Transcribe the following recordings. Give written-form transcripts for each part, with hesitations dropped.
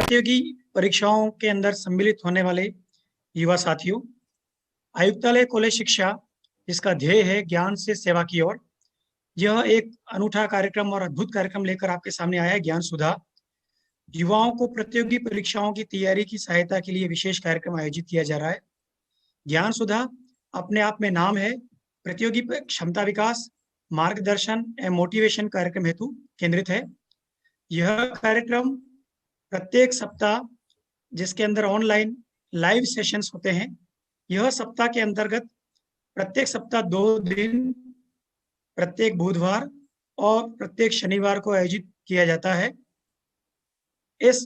प्रतियोगी परीक्षाओं के अंदर सम्मिलित होने वाले युवा साथियों, आयुक्तालय कॉलेज शिक्षा, जिसका ध्येय है ज्ञान से सेवा की ओर, यह एक अनूठा कार्यक्रम और अद्भुत कार्यक्रम लेकर आपके सामने आया है। ज्ञान सुधा युवाओं को प्रतियोगी परीक्षाओं की तैयारी की सहायता के लिए विशेष कार्यक्रम आयोजित किया जा रहा है। ज्ञान सुधा अपने आप में नाम है प्रतियोगी क्षमता विकास, मार्गदर्शन एवं मोटिवेशन कार्यक्रम हेतु केंद्रित है। यह कार्यक्रम प्रत्येक सप्ताह, जिसके अंदर ऑनलाइन लाइव सेशंस होते हैं, यह सप्ताह के अंतर्गत प्रत्येक सप्ताह 2 दिन, प्रत्येक बुधवार और प्रत्येक शनिवार को आयोजित किया जाता है। इस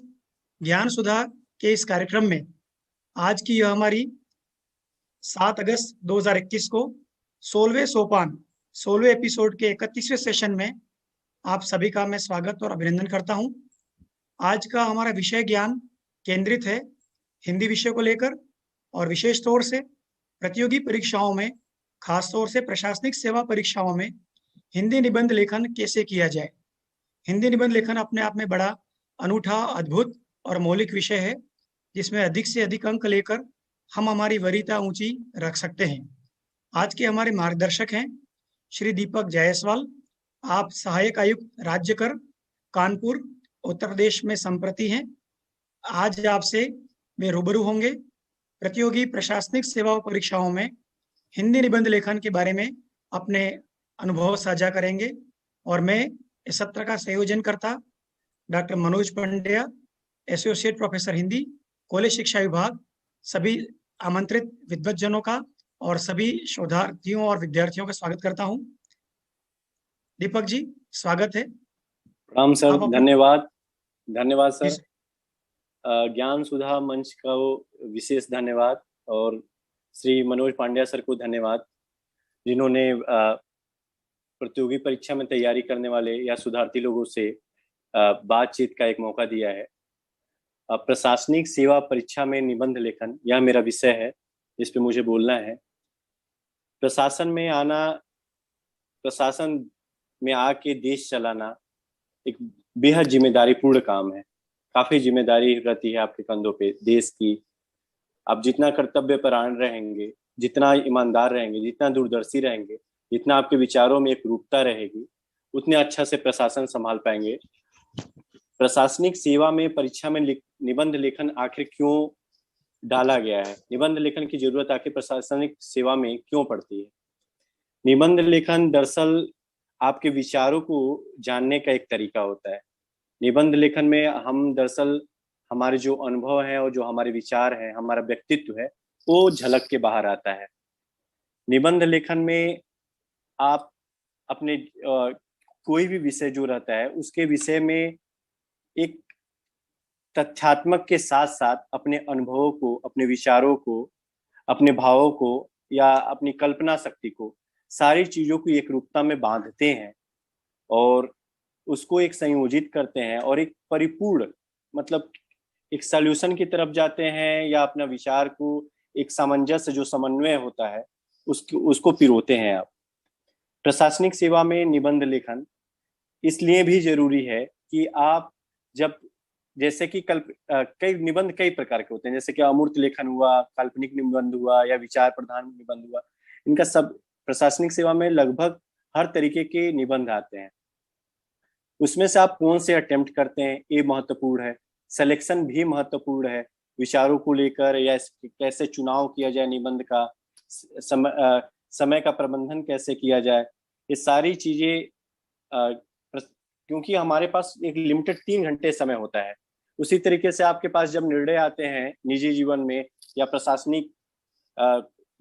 ज्ञान सुधा के इस कार्यक्रम में आज की यह हमारी 7 अगस्त 2021 को 16वें सोपान 16वें एपिसोड के 31वें सेशन में आप सभी का मैं स्वागत और अभिनंदन करता हूं। आज का हमारा विषय ज्ञान केंद्रित है हिंदी विषय को लेकर, और विशेष तौर से प्रतियोगी परीक्षाओं में, खासतौर से प्रशासनिक सेवा परीक्षाओं में हिंदी निबंध लेखन कैसे किया जाए। हिंदी निबंध लेखन अपने आप में बड़ा अनूठा, अद्भुत और मौलिक विषय है, जिसमें अधिक से अधिक अंक लेकर हम हमारी वरीयता ऊंची रख सकते हैं। आज के हमारे मार्गदर्शक हैं श्री दीपक जायसवाल। आप सहायक आयुक्त राज्य कर, कानपुर, उत्तर प्रदेश में संप्रति हैं। आज आपसे वे रूबरू होंगे, प्रतियोगी प्रशासनिक सेवा परीक्षाओं में हिंदी निबंध लेखन के बारे में अपने अनुभव साझा करेंगे। और मैं इस सत्र का संयोजन करता doctor Manoj Pandya, associate professor Hindi, college शिक्षा विभाग, सभी आमंत्रित विद्वज्जनों का और सभी शोधार्थियों और विद्यार्थियों का स्वागत करता हूं। दीपक जी, स्वागत है। राम सर, धन्यवाद। धन्यवाद सर। इस... ज्ञान सुधा मंच का विशेष धन्यवाद, और श्री मनोज पांड्या सर को धन्यवाद, जिन्होंने प्रतियोगी परीक्षा में तैयारी करने वाले या सुधार्थी लोगों से बातचीत का एक मौका दिया है। प्रशासनिक सेवा परीक्षा में निबंध लेखन, यह मेरा विषय है, इस पे मुझे बोलना है। प्रशासन में आना, प्रशासन में आके देश चलाना एक बेहद जिम्मेदारीपूर्ण काम है। काफी जिम्मेदारी रहती है आपके कंधों पे देश की। आप जितना कर्तव्य परायण रहेंगे, जितना ईमानदार रहेंगे, जितना दूरदर्शी रहेंगे, जितना आपके विचारों में एक रूपता रहेगी, उतने अच्छा से प्रशासन संभाल पाएंगे। प्रशासनिक सेवा में परीक्षा में निबंध लेखन आखिर क्यों डाला गया है, निबंध लेखन की जरूरत आखिर प्रशासनिक सेवा में क्यों पड़ती है? निबंध लेखन दरअसल आपके विचारों को जानने का एक तरीका होता है। निबंध लेखन में हम दरअसल हमारे जो अनुभव है और जो हमारे विचार हैं, हमारा व्यक्तित्व है, वो झलक के बाहर आता है। निबंध लेखन में आप अपने कोई भी विषय जो रहता है, उसके विषय में एक तथ्यात्मक के साथ साथ अपने अनुभवों को, अपने विचारों को, अपने भावों को या अपनी कल्पना शक्ति को, सारी चीजों को एक रूपता में बांधते हैं और उसको एक संयोजित करते हैं और एक परिपूर्ण, मतलब एक सॉल्यूशन की तरफ जाते हैं, या अपना विचार को एक सामंजस्य जो समन्वय होता है उसको पिरोते हैं आप। प्रशासनिक सेवा में निबंध लेखन इसलिए भी जरूरी है कि आप जब, जैसे कि कई निबंध कई प्रकार के होते हैं, जैसे कि अमूर्त लेखन हुआ, काल्पनिक निबंध हुआ, या विचार प्रधान निबंध हुआ, इनका सब प्रशासनिक सेवा में लगभग हर तरीके के निबंध आते हैं। उसमें से आप कौन से अटेम्प्ट करते हैं, ये महत्वपूर्ण है। सिलेक्शन भी महत्वपूर्ण है, विचारों को लेकर, या कैसे चुनाव किया जाए निबंध का, समय का प्रबंधन कैसे किया जाए, ये सारी चीजें, क्योंकि हमारे पास एक लिमिटेड 3 घंटे समय होता है। उसी तरीके से आपके पास जब निर्णय आते हैं निजी जीवन में या प्रशासनिक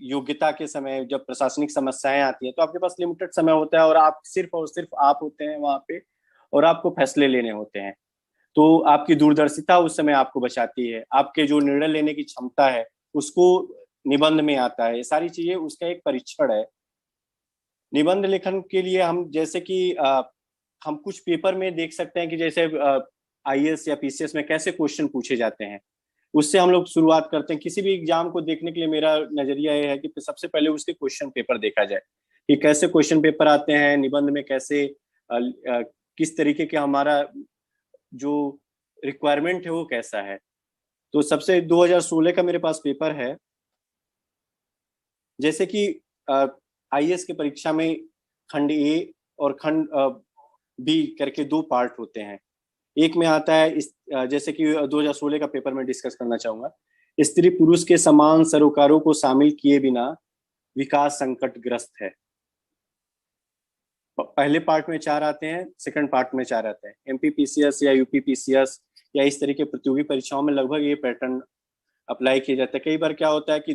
योग्यता के समय, जब प्रशासनिक समस्याएं आती हैं, तो आपके पास लिमिटेड समय होता है और आप सिर्फ और सिर्फ आप होते हैं वहां पे, और आपको फैसले लेने होते हैं। तो आपकी दूरदर्शिता उस समय आपको बचाती है, आपके जो निर्णय लेने की क्षमता है उसको निबंध में आता है। ये सारी चीजें उसका एक परीक्षण है। निबंध लेखन के लिए हम, जैसे कि हम कुछ पेपर में देख सकते हैं कि जैसे आईएएस या पीसीएस में कैसे क्वेश्चन पूछे जाते हैं, उससे हम लोग शुरुआत करते हैं। किसी भी एग्जाम को देखने के लिए मेरा नजरिया ये है कि सबसे पहले उसके क्वेश्चन पेपर देखा जाए कि कैसे क्वेश्चन पेपर आते हैं, निबंध में कैसे किस तरीके के हमारा जो रिक्वायरमेंट है वो कैसा है। तो सबसे 2016 का मेरे पास पेपर है। जैसे कि आईएएस की परीक्षा में खंड ए और खंड बी करके दो पार्ट होते हैं। एक में आता है जैसे कि 2016 का पेपर में डिस्कस करना चाहूंगा, स्त्री पुरुष के समान सरोकारों को शामिल किए बिना विकास संकटग्रस्त है। पहले पार्ट में 4 आते हैं, सेकंड पार्ट में 4 आते हैं। एमपीपीसीएस या यूपीपीसीएस या इस तरह के प्रतियोगी परीक्षाओं में लगभग ये पैटर्न अप्लाई किया जाता है। कई बार क्या होता है कि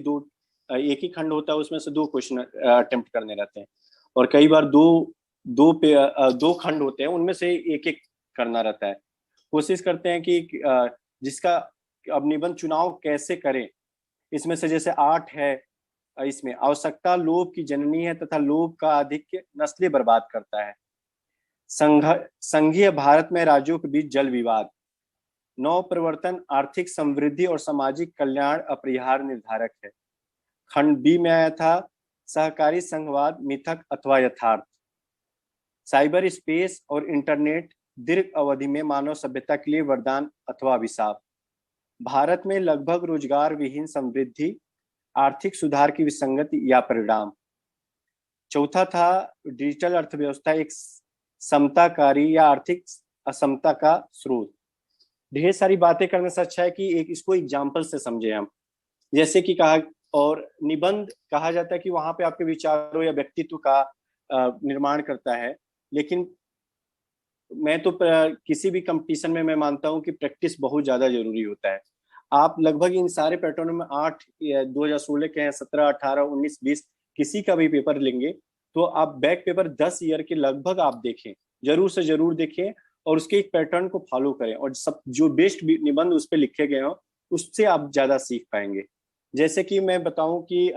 एक ही खंड होता है, उसमें से 2 क्वेश्चन अटेम्प्ट करने रहते हैं, और कई बार दो खंड होते हैं, उनमें से एक एक करना रहता है। कोशिश करते हैं कि जिसका अब निबंध चुनाव कैसे करें। इसमें से जैसे 8 है, इसमें आवश्यकता लोभ की जननी है तथा लोभ का आधिक्य नस्लें बर्बाद करता है। संघीय भारत में राज्यों के बीच जल विवाद, नव प्रवर्तन आर्थिक समृद्धि और सामाजिक कल्याण अपरिहार्य निर्धारक है। खंड बी में आया था सहकारी संघवाद मिथक अथवा यथार्थ। साइबर स्पेस और इंटरनेट दीर्घ अवधि में मानव सभ्यता के लिए वरदान अथवा अभिशाप। भारत में लगभग रोजगार विहीन समृद्धि, आर्थिक सुधार की विसंगति या परिणाम। चौथा था डिजिटल अर्थव्यवस्था एक समताकारी या आर्थिक असमता का स्रोत। ढेर सारी बातें करने से अच्छा है कि एक इसको एग्जाम्पल से समझे हम। जैसे कि कहा, और निबंध कहा जाता है कि वहां पे आपके विचारों या व्यक्तित्व का निर्माण करता है, लेकिन मैं तो किसी भी कंपटीशन में मैं मानता हूं कि प्रैक्टिस बहुत ज्यादा जरूरी होता है। आप लगभग इन सारे पैटर्नों में 8 2016 के हैं, 17, 18, 19, 20 किसी का भी पेपर लेंगे तो आप बैक पेपर 10 ईयर के लगभग आप देखें, जरूर से जरूर देखें, और उसके एक पैटर्न को फॉलो करें, और सब जो बेस्ट निबंध उस पर लिखे गए हो उससे आप ज्यादा सीख पाएंगे। जैसे कि मैं बताऊं कि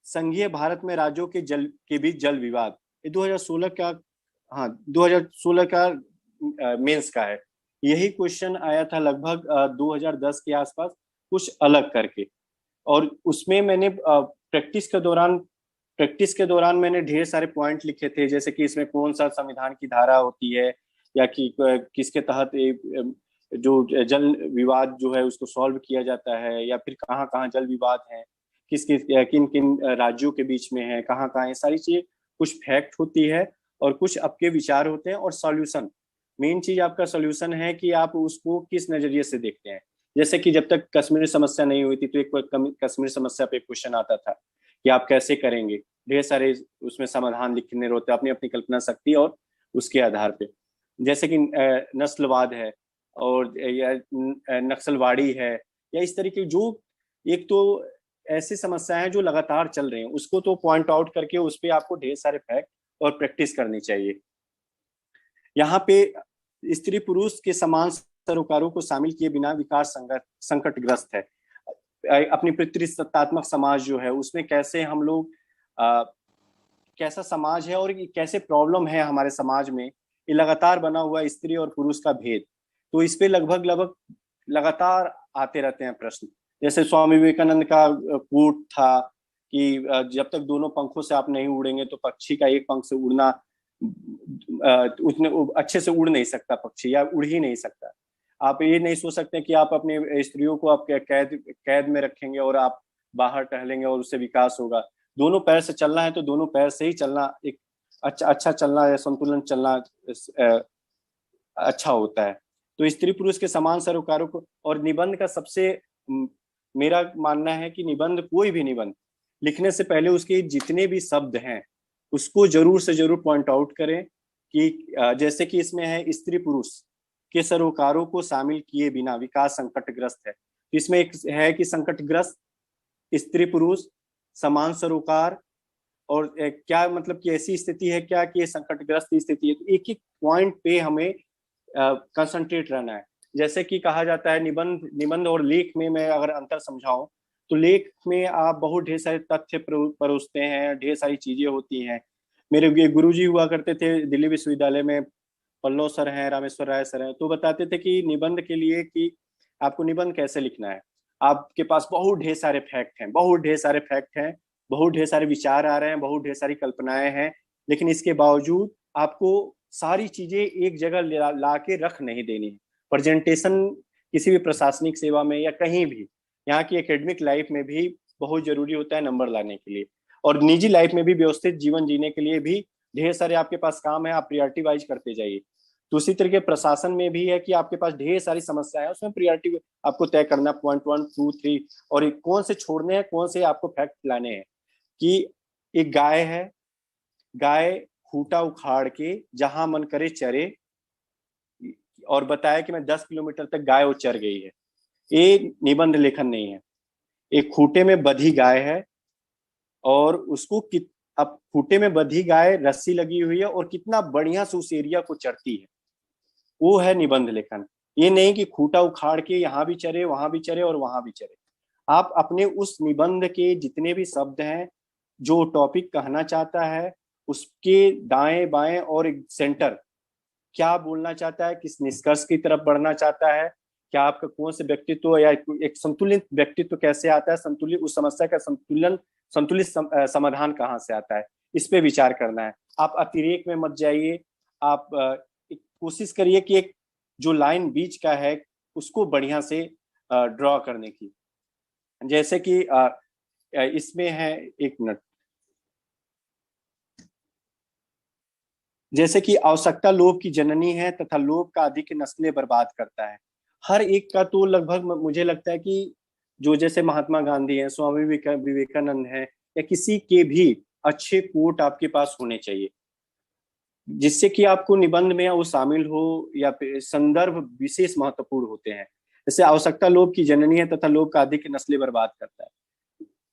संघीय भारत में राज्यों के बीच जल विवाद, ये 2016 का, हाँ 2016 का मेंस का है। यही क्वेश्चन आया था लगभग 2010 के आसपास, कुछ अलग करके। और उसमें मैंने प्रैक्टिस के दौरान मैंने ढेर सारे पॉइंट लिखे थे, जैसे कि इसमें कौन सा संविधान की धारा होती है, या कि किसके तहत जो जल विवाद जो है उसको सॉल्व किया जाता है, या फिर कहाँ कहाँ जल विवाद है, किन किन राज्यों के बीच में है, कहाँ कहाँ, ये सारी चीजें कुछ फैक्ट होती है और कुछ आपके विचार होते हैं, और सॉल्यूशन। मेन चीज आपका सॉल्यूशन है कि आप उसको किस नजरिए से देखते हैं। जैसे कि जब तक कश्मीर समस्या नहीं हुई थी तो एक कश्मीर समस्या पे क्वेश्चन आता था कि आप कैसे करेंगे। ढेर सारे उसमें समाधान लिखने होते हैं, अपनी अपनी कल्पना शक्ति और उसके आधार पे। जैसे कि नस्लवाद है, और या नक्सलवाड़ी है, या इस तरीके जो एक तो ऐसी समस्याएं हैं जो लगातार चल रही हैं, उसको तो पॉइंट आउट करके उस पर आपको ढेर सारे फैक्ट और प्रैक्टिस करनी चाहिए। यहाँ पे स्त्री पुरुष के समान सरोकारों को शामिल किए बिना विकास संकटग्रस्त है। अपनी पितृसत्तात्मक समाज जो है उसमें कैसे हम लोग कैसा समाज है और कैसे प्रॉब्लम है हमारे समाज में, ये लगातार बना हुआ स्त्री और पुरुष का भेद। तो इस पे लगभग लगातार आते रहते हैं प्रश्न। जैसे स्वामी विवेकानंद का कोट था कि जब तक दोनों पंखों से आप नहीं उड़ेंगे तो पक्षी का एक पंख से उड़ना उतने अच्छे से उड़ नहीं सकता पक्षी, या उड़ ही नहीं सकता। आप ये नहीं सोच सकते कि आप अपने स्त्रियों को आप कैद में रखेंगे और आप बाहर टहलेंगे और उससे विकास होगा। दोनों पैर से चलना है तो दोनों पैर से ही चलना, एक अच्छा चलना है, संतुलन चलना अच्छा होता है। तो स्त्री पुरुष के समान सरोकारों को, और निबंध का सबसे मेरा मानना है कि निबंध, कोई भी निबंध लिखने से पहले उसके जितने भी शब्द हैं उसको जरूर से जरूर पॉइंट आउट करें कि जैसे कि इसमें है स्त्री पुरुष के सरोकारों को शामिल किए बिना विकास संकटग्रस्त है। तो इसमें एक है कि संकटग्रस्त, स्त्री पुरुष, समान सरोकार, और क्या मतलब कि ऐसी स्थिति है क्या कि ये संकटग्रस्त स्थिति है। तो एक एक पॉइंट पे हमें कंसंट्रेट रहना है। जैसे कि कहा जाता है निबंध और लेख में मैं अगर अंतर समझाऊं तो लेख में आप बहुत ढेर सारे तथ्य परोसते हैं, ढेर सारी चीजें होती हैं। मेरे गुरुजी हुआ करते थे दिल्ली विश्वविद्यालय में, पल्लव सर हैं, रामेश्वर राय सर हैं, तो बताते थे कि निबंध के लिए कि आपको निबंध कैसे लिखना है। आपके पास बहुत ढेर सारे फैक्ट हैं, बहुत ढेर सारे विचार आ रहे हैं, बहुत ढेर सारी कल्पनाएं हैं, लेकिन इसके बावजूद आपको सारी चीजें एक जगह ला के रख नहीं देनी है। प्रेजेंटेशन किसी भी प्रशासनिक सेवा में या कहीं भी, यहाँ की एकेडमिक लाइफ में भी बहुत जरूरी होता है नंबर लाने के लिए, और निजी लाइफ में भी व्यवस्थित जीवन जीने के लिए भी ढेर सारे आपके पास काम है, आप प्रियोरिटी वाइज करते जाइए। दूसरी तरीके प्रशासन में भी है कि आपके पास ढेर सारी समस्याएं हैं, उसमें प्रियोरिटी आपको तय करना, पॉइंट 1 2 3, और कौन से छोड़ने हैं, कौन से आपको फैक्ट लाने हैं। कि एक गाय है, गाय खूंटा उखाड़ के जहां मन करे चरे, और बताया कि मैं 10 किलोमीटर तक गाय वो चर गई है, ये निबंध लेखन नहीं है। एक खूंटे में बंधी गाय है और उसको अब खूंटे में बंधी गाय रस्सी लगी हुई है और कितना बढ़िया से उस एरिया को चरती है, वो है निबंध लेखन। ये नहीं कि खूंटा उखाड़ के यहाँ भी चरे, वहां भी चरे और वहां भी चरे। आप अपने उस निबंध के जितने भी शब्द हैं, जो टॉपिक कहना चाहता है, उसके दाएं बाएं और एक सेंटर, क्या बोलना चाहता है, किस निष्कर्ष की तरफ बढ़ना चाहता है, क्या आपका कौन से व्यक्तित्व या एक संतुलित व्यक्तित्व कैसे आता है, संतुलित उस समस्या का संतुलित समाधान कहाँ से आता है, इस पे विचार करना है। आप अतिरेक में मत जाइए, आप कोशिश करिए कि एक जो लाइन बीच का है उसको बढ़िया से ड्रॉ करने की। जैसे कि इसमें है, एक मिनट, जैसे कि आवश्यकता लोभ की जननी है तथा लोभ का अधिक नस्लें बर्बाद करता है। हर एक का तो लगभग मुझे लगता है कि जो जैसे महात्मा गांधी है, स्वामी विवेकानंद है, या किसी के भी अच्छे कोट आपके पास होने चाहिए, जिससे कि आपको निबंध में वो शामिल हो, या संदर्भ विशेष महत्वपूर्ण होते हैं। जैसे आवश्यकता लोभ की जननी है तथा लोभ का अधिक नस्लें बर्बाद करता है,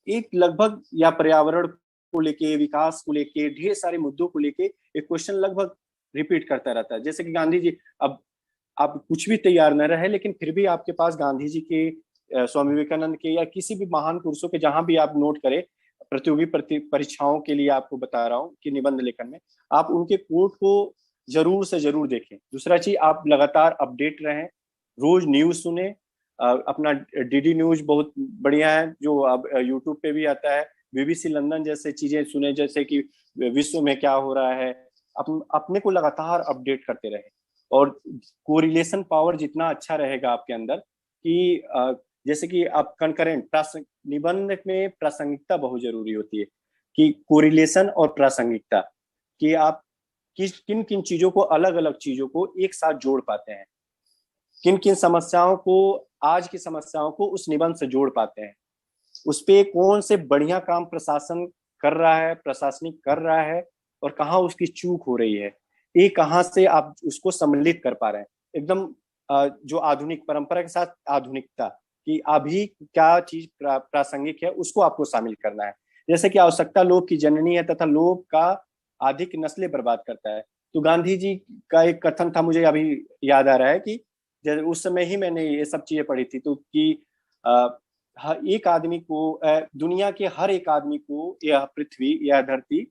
एक लगभग, या पर्यावरण को लेके, विकास को लेके, ढेर सारे मुद्दों को लेके एक क्वेश्चन लगभग रिपीट करता रहता है। जैसे कि गांधी जी, अब आप कुछ भी तैयार न रहे लेकिन फिर भी आपके पास गांधी जी के, स्वामी विवेकानंद के, या किसी भी महान पुरुषों के जहां भी आप नोट करें, प्रतियोगी परीक्षाओं के लिए आपको बता रहा हूँ कि निबंध लेखन में आप उनके कोट को जरूर से जरूर देखें। दूसरा चीज, आप लगातार अपडेट रहें, रोज न्यूज सुने। अपना डीडी न्यूज बहुत बढ़िया है, जो अब यूट्यूब पे भी आता है। बीबीसी लंदन जैसे चीजें सुने, जैसे कि विश्व में क्या हो रहा है, अपने को लगातार अपडेट करते रहे। और कोरिलेशन पावर जितना अच्छा रहेगा आपके अंदर, कि जैसे कि आप कंकरेंट निबंध में प्रासंगिकता बहुत जरूरी होती है, कि कोरिलेशन और प्रासंगिकता, कि आप किन किन चीजों को, अलग अलग चीजों को एक साथ जोड़ पाते हैं, किन किन समस्याओं को, आज की समस्याओं को उस निबंध से जोड़ पाते हैं, उस पे कौन से बढ़िया काम प्रशासन कर रहा है, प्रशासनिक कर रहा है, और कहाँ उसकी चूक हो रही है, ये कहाँ से आप उसको सम्मिलित कर पा रहे हैं। एकदम जो आधुनिक परंपरा के साथ आधुनिकता, कि अभी क्या चीज प्रासंगिक है, उसको आपको शामिल करना है। जैसे कि आवश्यकता लोभ की जननी है तथा लोभ का अधिक नस्लें बर्बाद करता है, तो गांधी जी का एक कथन था, मुझे अभी याद आ रहा है, कि उस समय ही मैंने ये सब चीजें पढ़ी थी, तो कि एक आदमी को, दुनिया के हर एक आदमी को यह पृथ्वी, यह धरती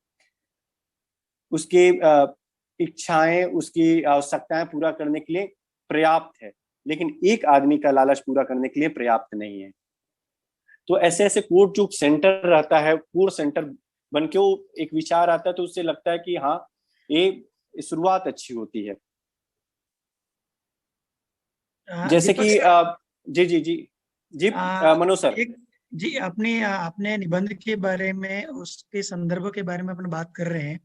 उसके इच्छाएं, उसकी आवश्यकताएं पूरा करने के लिए पर्याप्त है, लेकिन एक आदमी का लालच पूरा करने के लिए पर्याप्त नहीं है। तो ऐसे ऐसे कोड जो सेंटर रहता है, कोर सेंटर बन के वो एक विचार आता है, तो उससे लगता है कि हाँ, ये शुरुआत अच्छी होती है। जैसे कि जी जी जी जी मनोज सर। जी, अपने निबंध के बारे में, उसके संदर्भ के बारे में अपन बात कर रहे हैं।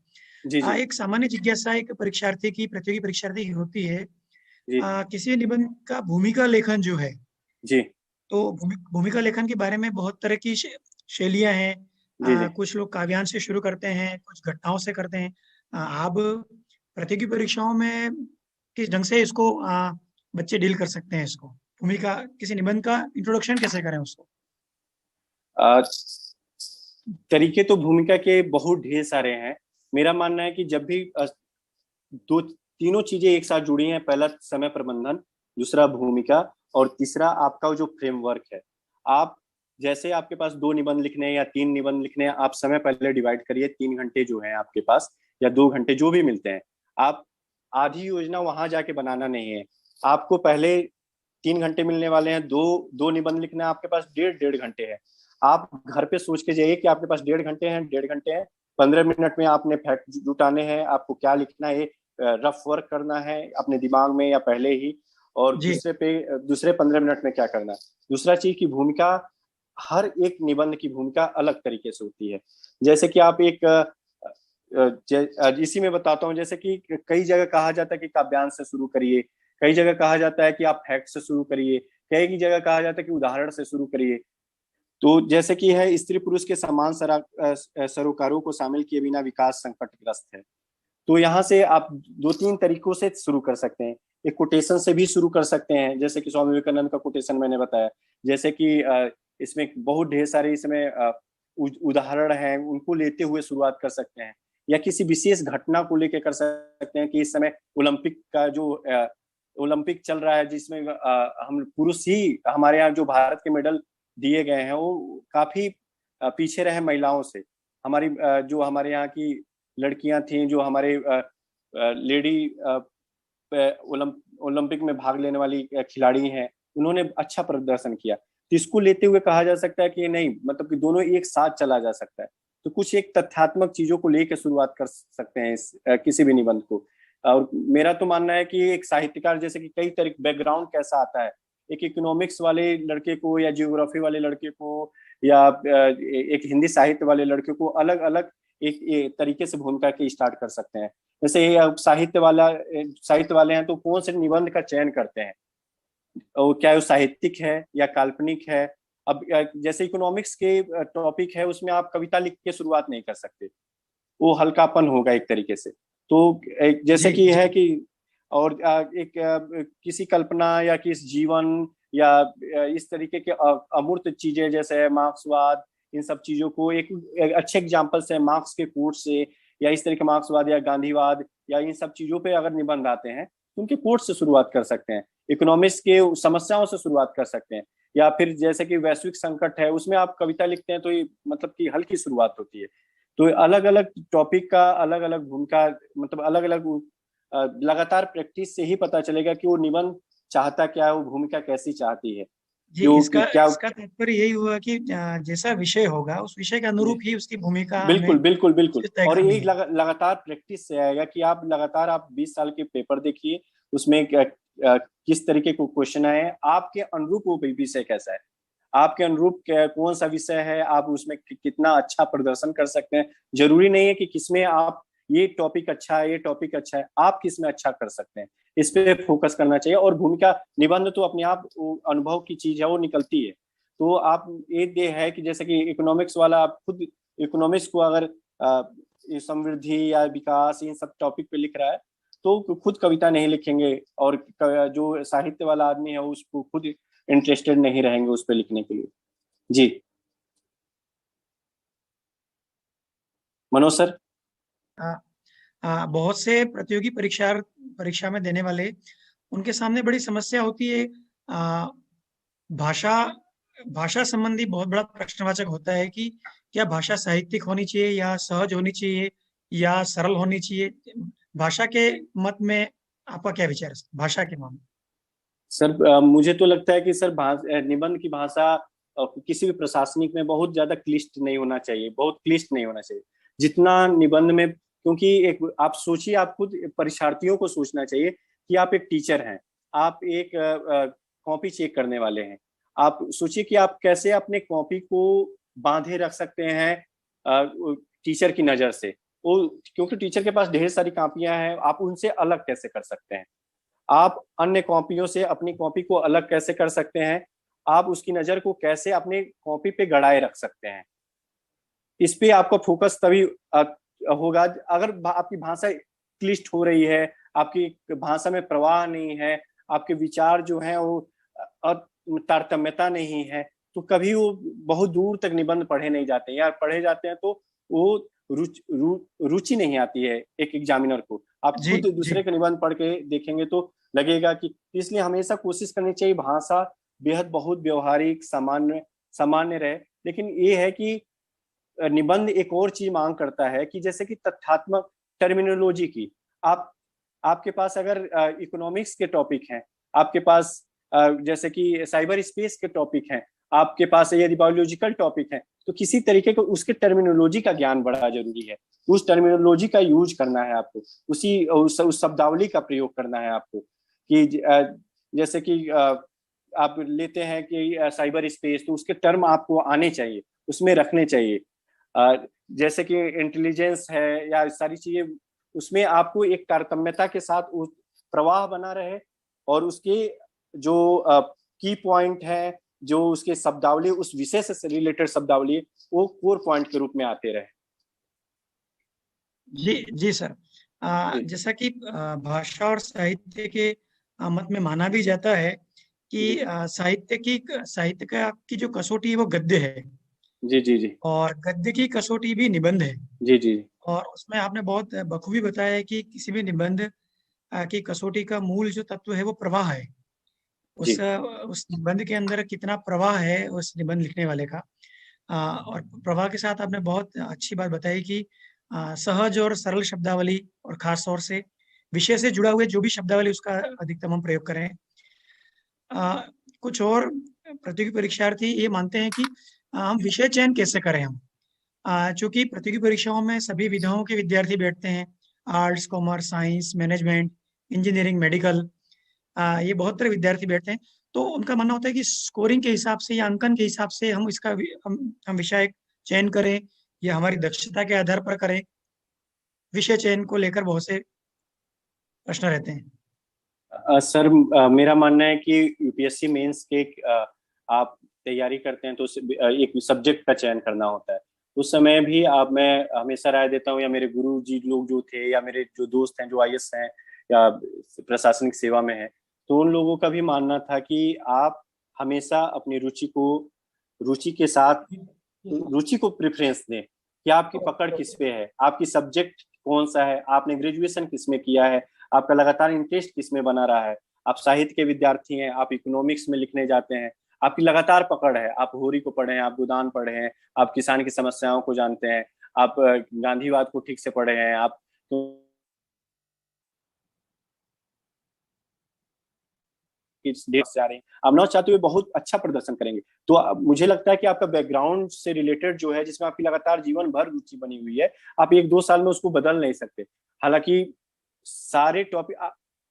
जी जी एक सामान्य जिज्ञासा एक परीक्षार्थी की, प्रतियोगी परीक्षार्थी की होती है, जी किसी निबंध का भूमिका लेखन जो है, जी तो भूमिका लेखन के बारे में बहुत तरह की शैलियां हैं। जी जी कुछ लोग काव्यांश से शुरू करते हैं, कुछ घटनाओं से करते हैं। आप प्रतियोगी परीक्षाओं में किस ढंग से इसको बच्चे डील कर सकते हैं, इसको भूमिका, किसी निबंध का इंट्रोडक्शन कैसे करें उसको? तरीके तो भूमिका के बहुत ढेर सारे हैं। मेरा मानना है कि जब भी दो तीनों चीजें एक साथ जुड़ी हैं, पहला समय प्रबंधन, दूसरा भूमिका, और तीसरा आपका जो फ्रेमवर्क है। आप जैसे आपके पास 2 निबंध लिखने हैं या 3 निबंध लिखने हैं, आप समय पहले डिवाइड करिए। 3 घंटे जो है आपके पास, या 2 घंटे जो भी मिलते हैं, आप आधी योजना वहां जाके बनाना नहीं है। आपको पहले 3 घंटे मिलने वाले हैं, दो निबंध लिखना है, आपके पास 1.5 घंटे है। आप घर पे सोच के जाइए कि आपके पास 1.5 घंटे हैं, 1.5 घंटे हैं, 15 मिनट में आपने फैक्ट जुटाने हैं, आपको क्या लिखना है, रफ वर्क करना है अपने दिमाग में या पहले ही, और जी दूसरे 15 मिनट में क्या करना है। दूसरा चीज की भूमिका, हर एक निबंध की भूमिका अलग तरीके से होती है। जैसे कि आप एक इसी में बताता हूँ, जैसे कि कई जगह कहा जाता है कि काव्यांश से शुरू करिए, कई जगह कहा जाता है कि आप फैक्ट से शुरू करिए, कई जगह कहा जाता है कि उदाहरण से शुरू करिए। तो जैसे कि है, स्त्री पुरुष के समान सरोकारों को शामिल किए बिना विकास संकटग्रस्त है। तो यहाँ से आप दो तीन तरीकों से शुरू कर सकते हैं। एक कोटेशन से भी शुरू कर सकते हैं, जैसे कि स्वामी विवेकानंद का कोटेशन मैंने बताया। जैसे कि इसमें बहुत ढेर सारे इसमें उदाहरण हैं, उनको लेते हुए शुरुआत कर सकते हैं। या किसी विशेष घटना को लेकर कर सकते हैं कि इस समय ओलंपिक का जो ओलंपिक चल रहा है, जिसमें हम पुरुष ही, हमारे यहाँ जो भारत के मेडल दिए गए हैं वो काफी पीछे रहे महिलाओं से। हमारी जो हमारे यहाँ की लड़कियां थी, जो हमारे लेडी ओलंपिक में भाग लेने वाली खिलाड़ी हैं, उन्होंने अच्छा प्रदर्शन किया। तो इसको लेते हुए कहा जा सकता है कि नहीं, मतलब कि दोनों एक साथ चला जा सकता है। तो कुछ एक तथ्यात्मक चीजों को लेकर शुरुआत कर सकते हैं इस किसी भी निबंध को। और मेरा तो मानना है कि एक साहित्यकार, जैसे कि कई तरह बैकग्राउंड कैसा आता है, एक इकोनॉमिक्स वाले लड़के को या जियोग्राफी वाले लड़के को या एक हिंदी साहित्य वाले लड़के को अलग अलग एक तरीके से भूमिका के स्टार्ट कर सकते हैं। जैसे साहित्य वाले हैं तो कौन से निबंध का चयन करते हैं, और क्या वो साहित्यिक है या काल्पनिक है। अब जैसे इकोनॉमिक्स के टॉपिक है, उसमें आप कविता लिख के शुरुआत नहीं कर सकते, वो हल्कापन होगा एक तरीके से। तो जैसे जी कि जी है कि, और एक किसी कल्पना या किस जीवन या इस तरीके के अमूर्त चीजें, जैसे मार्क्सवाद, इन सब चीजों को एक अच्छे एग्जाम्पल से मार्क्स के कोट से, या इस तरह के मार्क्सवाद या गांधीवाद या इन सब चीजों पे अगर निबंध आते हैं तो उनके कोट से शुरुआत कर सकते हैं। इकोनॉमिक्स के समस्याओं से शुरुआत कर सकते हैं। या फिर जैसे कि वैश्विक संकट है, उसमें आप कविता लिखते हैं तो ये मतलब कि हल्की शुरुआत होती है। तो अलग अलग टॉपिक का अलग अलग भूमिका, मतलब अलग अलग लगातार प्रैक्टिस से ही पता चलेगा कि वो निबंध चाहता क्या है, वो भूमिका कैसी चाहती है। जी जो इसका क्या, इसका तात्पर्य यही हुआ कि जैसा विषय होगा उस विषय के अनुरूप ही उसकी भूमिका हमें बिल्कुल बिल्कुल बिल्कुल। तय और करनी ये है। लगातार प्रैक्टिस से आएगा कि आप लगातार, आप 20 साल के पेपर देखिए, उसमें किस तरीके को क्वेश्चन आए हैं, आपके अनुरूप वो विषय कैसा है, आपके अनुरूप कौन सा विषय है, आप उसमें कितना अच्छा प्रदर्शन कर सकते हैं। जरूरी नहीं है कि किसमें आप, ये टॉपिक अच्छा है, ये टॉपिक अच्छा है, आप किसमें अच्छा कर सकते हैं, इस पे फोकस करना चाहिए। और भूमिका, निबंध तो अपने आप अनुभव की चीज है, वो निकलती है। तो आप ये है कि जैसे कि इकोनॉमिक्स वाला, आप खुद इकोनॉमिक्स को अगर समृद्धि या विकास इन सब टॉपिक पे लिख रहा है तो खुद कविता नहीं लिखेंगे, और जो साहित्य वाला आदमी है उसको खुद इंटरेस्टेड नहीं रहेंगे उस पर लिखने के लिए। जी मनोज सर। बहुत से प्रतियोगी परीक्षा में देने वाले, उनके सामने बड़ी समस्या होती है। आ, भाषा भाषा संबंधी बहुत बड़ा प्रश्नवाचक होता है कि क्या भाषा साहित्यिक होनी चाहिए या सहज होनी चाहिए या सरल होनी चाहिए। भाषा के मत में आपका क्या विचार है भाषा के मामले? सर मुझे तो लगता है कि सर निबंध की भाषा किसी भी प्रशासनिक में बहुत ज्यादा क्लिष्ट नहीं होना चाहिए, बहुत क्लिष्ट नहीं होना चाहिए जितना निबंध में। क्योंकि एक आप सोचिए, आप खुद परीक्षार्थियों को सोचना चाहिए कि आप एक टीचर हैं, आप एक कॉपी चेक करने वाले हैं। आप सोचिए कि आप कैसे अपने कॉपी को बांधे रख सकते हैं टीचर की नजर से। वो, क्योंकि टीचर के पास ढेर सारी कॉपियां हैं, आप उनसे अलग कैसे कर सकते हैं, आप अन्य कॉपियों से अपनी कॉपी को अलग कैसे कर सकते हैं, आप उसकी नजर को कैसे अपने कॉपी पे गड़ाए रख सकते हैं। इस पे आपका फोकस तभी होगा अगर आपकी भाषा क्लिष्ट हो रही है, आपकी भाषा में प्रवाह नहीं है, आपके विचार जो हैं वो तारतम्यता नहीं है, तो कभी वो बहुत दूर तक निबंध पढ़े नहीं जाते हैं, या पढ़े जाते हैं तो वो रुचि नहीं आती है एक एग्जामिनर को। आप जी खुद जी दूसरे का निबंध पढ़ के देखेंगे तो लगेगा कि, इसलिए हमेशा कोशिश करनी चाहिए भाषा बेहद बहुत व्यवहारिक सामान्य सामान्य रहे। लेकिन ये है कि निबंध एक और चीज मांग करता है कि जैसे कि तथ्यात्मक टर्मिनोलॉजी की। आप आपके पास अगर इकोनॉमिक्स के टॉपिक हैं, आपके पास जैसे कि साइबर स्पेस के टॉपिक हैं, आपके पास यदि बायोलॉजिकल टॉपिक है, तो किसी तरीके को उसके टर्मिनोलॉजी का ज्ञान बड़ा जरूरी है। उस टर्मिनोलॉजी का यूज करना है आपको, उस शब्दावली का प्रयोग करना है आपको कि जैसे कि आप लेते हैं कि साइबर स्पेस, तो उसके टर्म आपको आने चाहिए, उसमें रखने चाहिए। जैसे कि इंटेलिजेंस है या सारी चीजें, उसमें आपको एक तारतम्यता के साथ उस प्रवाह बना रहे, और उसके जो की पॉइंट है, जो उसके शब्दावली, उस विषय से रिलेटेड शब्दावली, वो कोर पॉइंट के रूप में आते रहे। जी जी सर। जी जैसा कि भाषा और साहित्य के मत में माना भी जाता है कि जी साहित्य का की जो कसौटी है वो गद्य है, जी जी जी और गद्य की कसौटी भी निबंध है। जी जी और उसमें आपने बहुत बखूबी बताया है कि किसी भी निबंध की कसौटी का मूल जो तत्व है वो प्रवाह है। जी उस निबंध के अंदर कितना प्रवाह है उस निबंध लिखने वाले का। और प्रवाह के साथ आपने बहुत अच्छी बात बताई कि सहज और सरल शब्दावली, और खास तौर से विषय से जुड़ा हुए जो भी शब्दावली उसका अधिकतम हम प्रयोग करें। अ, कुछ और प्रतियोगी परीक्षार्थी ये मानते हैं कि हम विषय चयन कैसे करें हम। चूंकि प्रतियोगी परीक्षाओं में सभी विधाओं के विद्यार्थी बैठते हैं, arts, commerce, science, management, engineering, medical, ये बहुत तरह विद्यार्थी बैठते हैं। तो उनका मानना होता है कि स्कोरिंग के हिसाब से या अंकन के हिसाब से हम हम विषय चयन करें, या हमारी दक्षता के आधार पर करें। विषय चयन को लेकर बहुत से प्रश्न रहते हैं। सर, मेरा मानना है कि यूपीएससी मेंस के आप तैयारी करते हैं तो एक सब्जेक्ट का चयन करना होता है। उस समय भी मैं हमेशा राय देता हूँ, या मेरे गुरु जी लोग जो थे, या मेरे जो दोस्त हैं जो आईएएस हैं या प्रशासनिक सेवा में हैं, तो उन लोगों का भी मानना था कि आप हमेशा अपनी रुचि के साथ रुचि को प्रेफरेंस दें, कि आपकी पकड़ किस पे है, आपकी सब्जेक्ट कौन सा है, आपने ग्रेजुएशन किस में किया है, आपका लगातार इंटरेस्ट किस में बना रहा है। आप साहित्य के विद्यार्थी हैं, आप इकोनॉमिक्स में लिखने जाते हैं, आपकी लगातार पकड़ है, आप होरी को पढ़े हैं, आप गोदान पढ़े हैं, आप किसान की समस्याओं को जानते हैं, आप गांधीवाद को ठीक से पढ़े हैं, आप इस देश से आ रहे हैं, आप नौ चाहते हुए बहुत अच्छा प्रदर्शन करेंगे। तो मुझे लगता है कि आपका बैकग्राउंड से रिलेटेड जो है, जिसमें आपकी लगातार जीवन भर रुचि बनी हुई है, आप एक दो साल में उसको बदल नहीं सकते। हालांकि सारे टॉपिक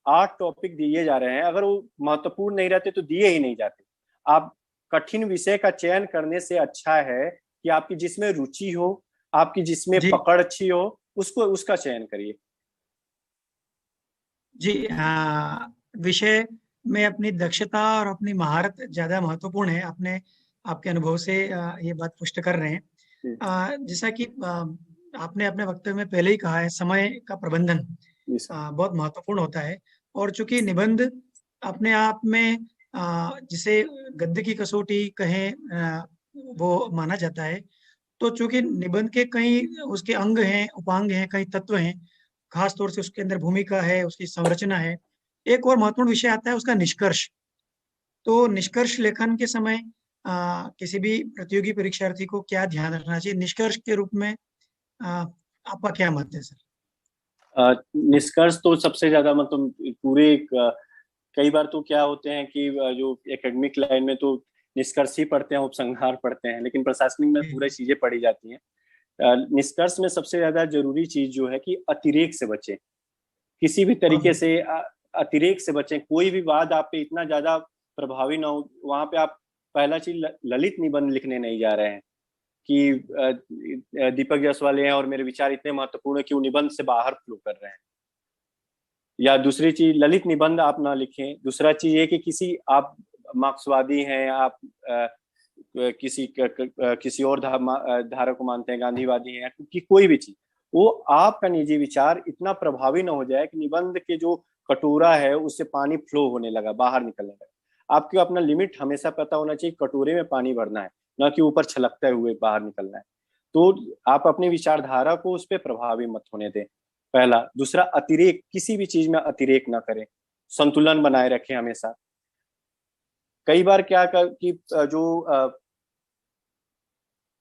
8 टॉपिक दिए जा रहे हैं, अगर वो महत्वपूर्ण नहीं रहते तो दिए ही नहीं जाते। आप कठिन विषय का चयन करने से अच्छा है कि आपकी जिसमें रुचि हो, आपकी जिसमें जी पकड़ अच्छी हो, उसका चयन करिए। जी। विषय में अपनी दक्षता और अपनी महारत ज्यादा महत्वपूर्ण है। आपके अनुभव से ये बात पुष्ट कर रहे हैं। जी जैसा कि आपने अपने वक्तव्य में पहले ही कहा है, समय का प्रबंधन जी सर। बहुत महत्वपूर्ण होता है। और चूंकि निबंध अपने आप में जिसे गद्य की कसौटी कहें, वो माना जाता है। तो चूंकि निबंध के कई उसके अंग हैं, उपांग हैं, कई तत्व हैं, खास तौर से उसके अंदर भूमिका है, उसकी संरचना है। एक और महत्वपूर्ण विषय आता है उसका निष्कर्ष। तो निष्कर्ष लेखन के समय किसी भी प्रतियोगी परीक्षार्थी को क्या ध्यान रखना चाहिए निष्कर्ष के रूप में? आपका क्या मत है सर? निष्कर्ष तो सबसे ज्यादा मतलब पूरे कई बार तो क्या होते हैं कि जो एकेडमिक लाइन में तो निष्कर्ष ही पढ़ते हैं, उपसंहार पढ़ते हैं, लेकिन प्रशासनिक में जी पूरी चीजें पढ़ी जाती हैं। निष्कर्ष में सबसे ज्यादा जरूरी चीज जो है कि अतिरेक से बचें, किसी भी हाँ, तरीके से अतिरेक से बचें। कोई भी वाद आप पे इतना ज्यादा प्रभावी ना हो, वहां पे आप पहला चीज ललित निबंध लिखने नहीं जा रहे हैं कि दीपक जायसवाल हैं और मेरे विचार इतने महत्वपूर्ण है कि वो निबंध से बाहर फ्लो कर रहे हैं। या दूसरी चीज, ललित निबंध आप ना लिखें। दूसरा चीज ये कि किसी आप मार्क्सवादी हैं, आप किसी और धारा को मानते हैं, गांधीवादी हैं, कि कोई भी चीज, वो आपका निजी विचार इतना प्रभावी ना हो जाए कि निबंध के जो कटोरा है उससे पानी फ्लो होने लगा, बाहर निकलने लगा। आपको अपना लिमिट हमेशा पता होना चाहिए, कटोरे में पानी भरना है, ना कि ऊपर छलकते हुए बाहर निकलना है। तो आप अपनी विचारधारा को उस पर प्रभावी मत होने दें, पहला। दूसरा, अतिरेक, किसी भी चीज में अतिरेक ना करें, संतुलन बनाए रखें हमेशा। कई बार क्या कि